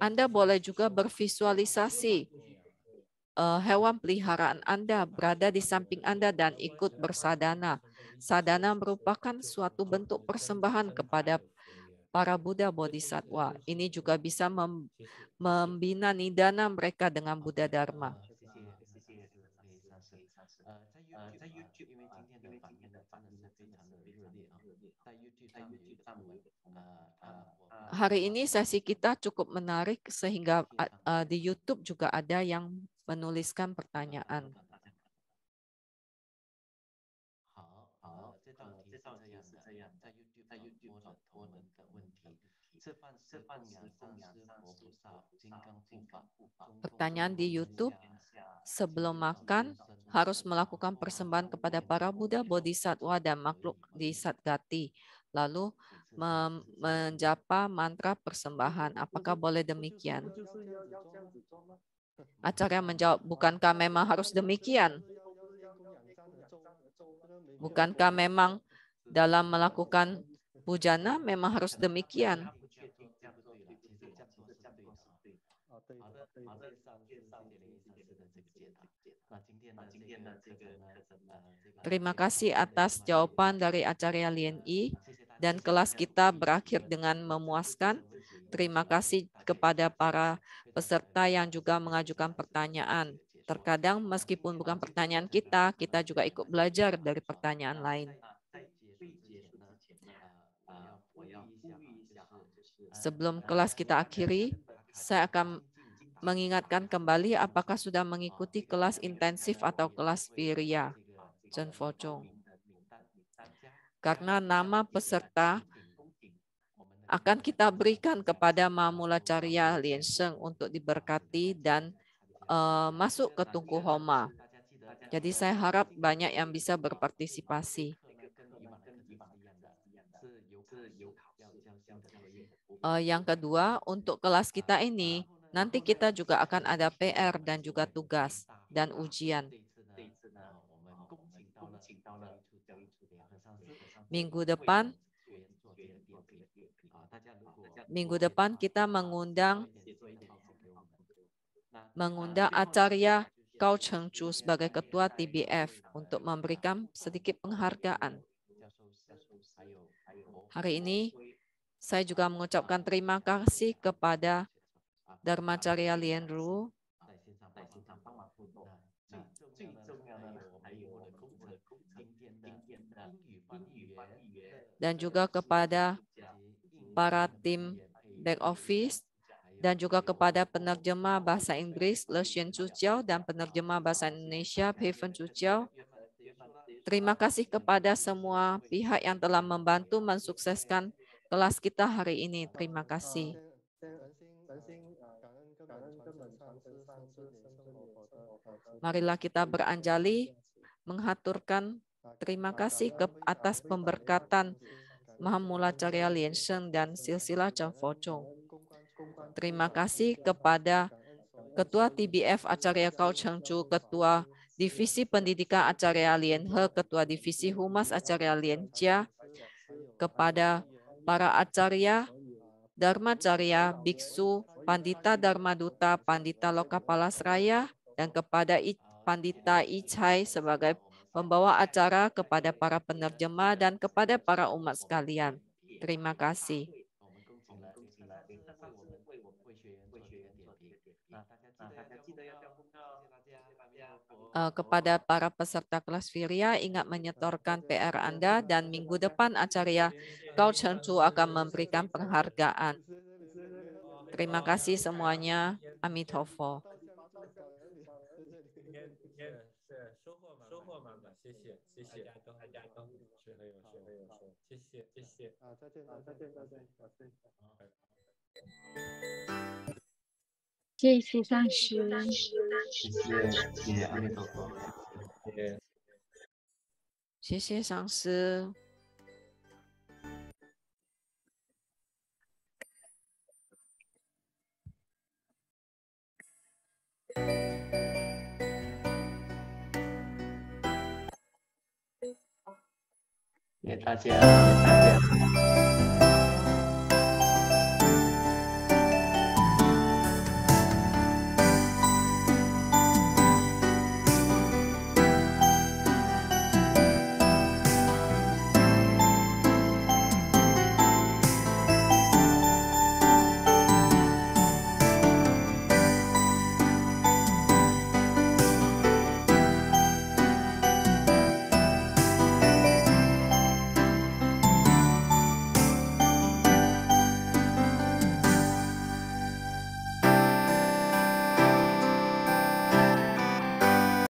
Anda boleh juga bervisualisasi hewan peliharaan Anda berada di samping Anda dan ikut bersadana. Sadana merupakan suatu bentuk persembahan kepada para Buddha Bodhisattva. Ini juga bisa membina nidana mereka dengan Buddha Dharma. Hari ini sesi kita cukup menarik sehingga di YouTube juga ada yang menuliskan pertanyaan. 这道题是这样的，在 YouTube 上播的问题。吃饭时供养上师佛菩萨金刚护法。Pertanyaan di YouTube, sebelum makan harus melakukan persembahan kepada para Buddha, Bodhisattva, dan makhluk di Satgati. Lalu menjapa mantra persembahan. Apakah boleh demikian? Acarya menjawab, bukankah memang harus demikian? Bukankah memang dalam melakukan pujana memang harus demikian? Terima kasih atas jawaban dari Acarya Lien Yi, dan kelas kita berakhir dengan memuaskan. Terima kasih kepada para peserta yang juga mengajukan pertanyaan. Terkadang meskipun bukan pertanyaan kita juga ikut belajar dari pertanyaan lain. Sebelum kelas kita akhiri, saya akan mengingatkan kembali apakah sudah mengikuti kelas intensif atau kelas Virya. Chen Fozhong. Karena nama peserta akan kita berikan kepada Mamulacarya Lien Sheng untuk diberkati dan masuk ke Tungku Homa. Jadi saya harap banyak yang bisa berpartisipasi. Yang kedua, untuk kelas kita ini, nanti kita juga akan ada PR dan juga tugas dan ujian. Minggu depan kita mengundang Acarya Kau Cheng Chu sebagai ketua TBF untuk memberikan sedikit penghargaan. Hari ini saya juga mengucapkan terima kasih kepada Dharmacarya Lien Ru dan juga kepada para tim back office dan juga kepada penerjemah bahasa Inggris Le Xian Chu Jiao dan penerjemah bahasa Indonesia Pei Fen Chu Jiao. Terima kasih kepada semua pihak yang telah membantu mensukseskan kelas kita hari ini. Terima kasih. Marilah kita beranjali menghaturkan terima kasih atas pemberkatan Mahamulacarya Lien Sheng dan silsilah Chen Fozhong. Terima kasih kepada Ketua TBF Acarya Kau Cheng Chu, Ketua Divisi Pendidikan Acarya Lien He, Ketua Divisi Humas Acarya Lien Jia, kepada para acarya, Dharmacarya, Biksu, Pandita Dharma Duta, Pandita Lokapala Seraya, dan kepada Pandita Ichai sebagai pembawa acara, kepada para penerjemah, dan kepada para umat sekalian. Terima kasih. Kepada para peserta kelas Virya, ingat menyetorkan PR Anda, dan minggu depan Acarya Kau Cheng Chu akan memberikan penghargaan. Terima kasih semuanya. Amitabha. 收获满满，谢谢，大家都是很有收获，谢谢。再见。谢谢上师，谢谢阿弥陀佛，谢谢上师。谢谢大家。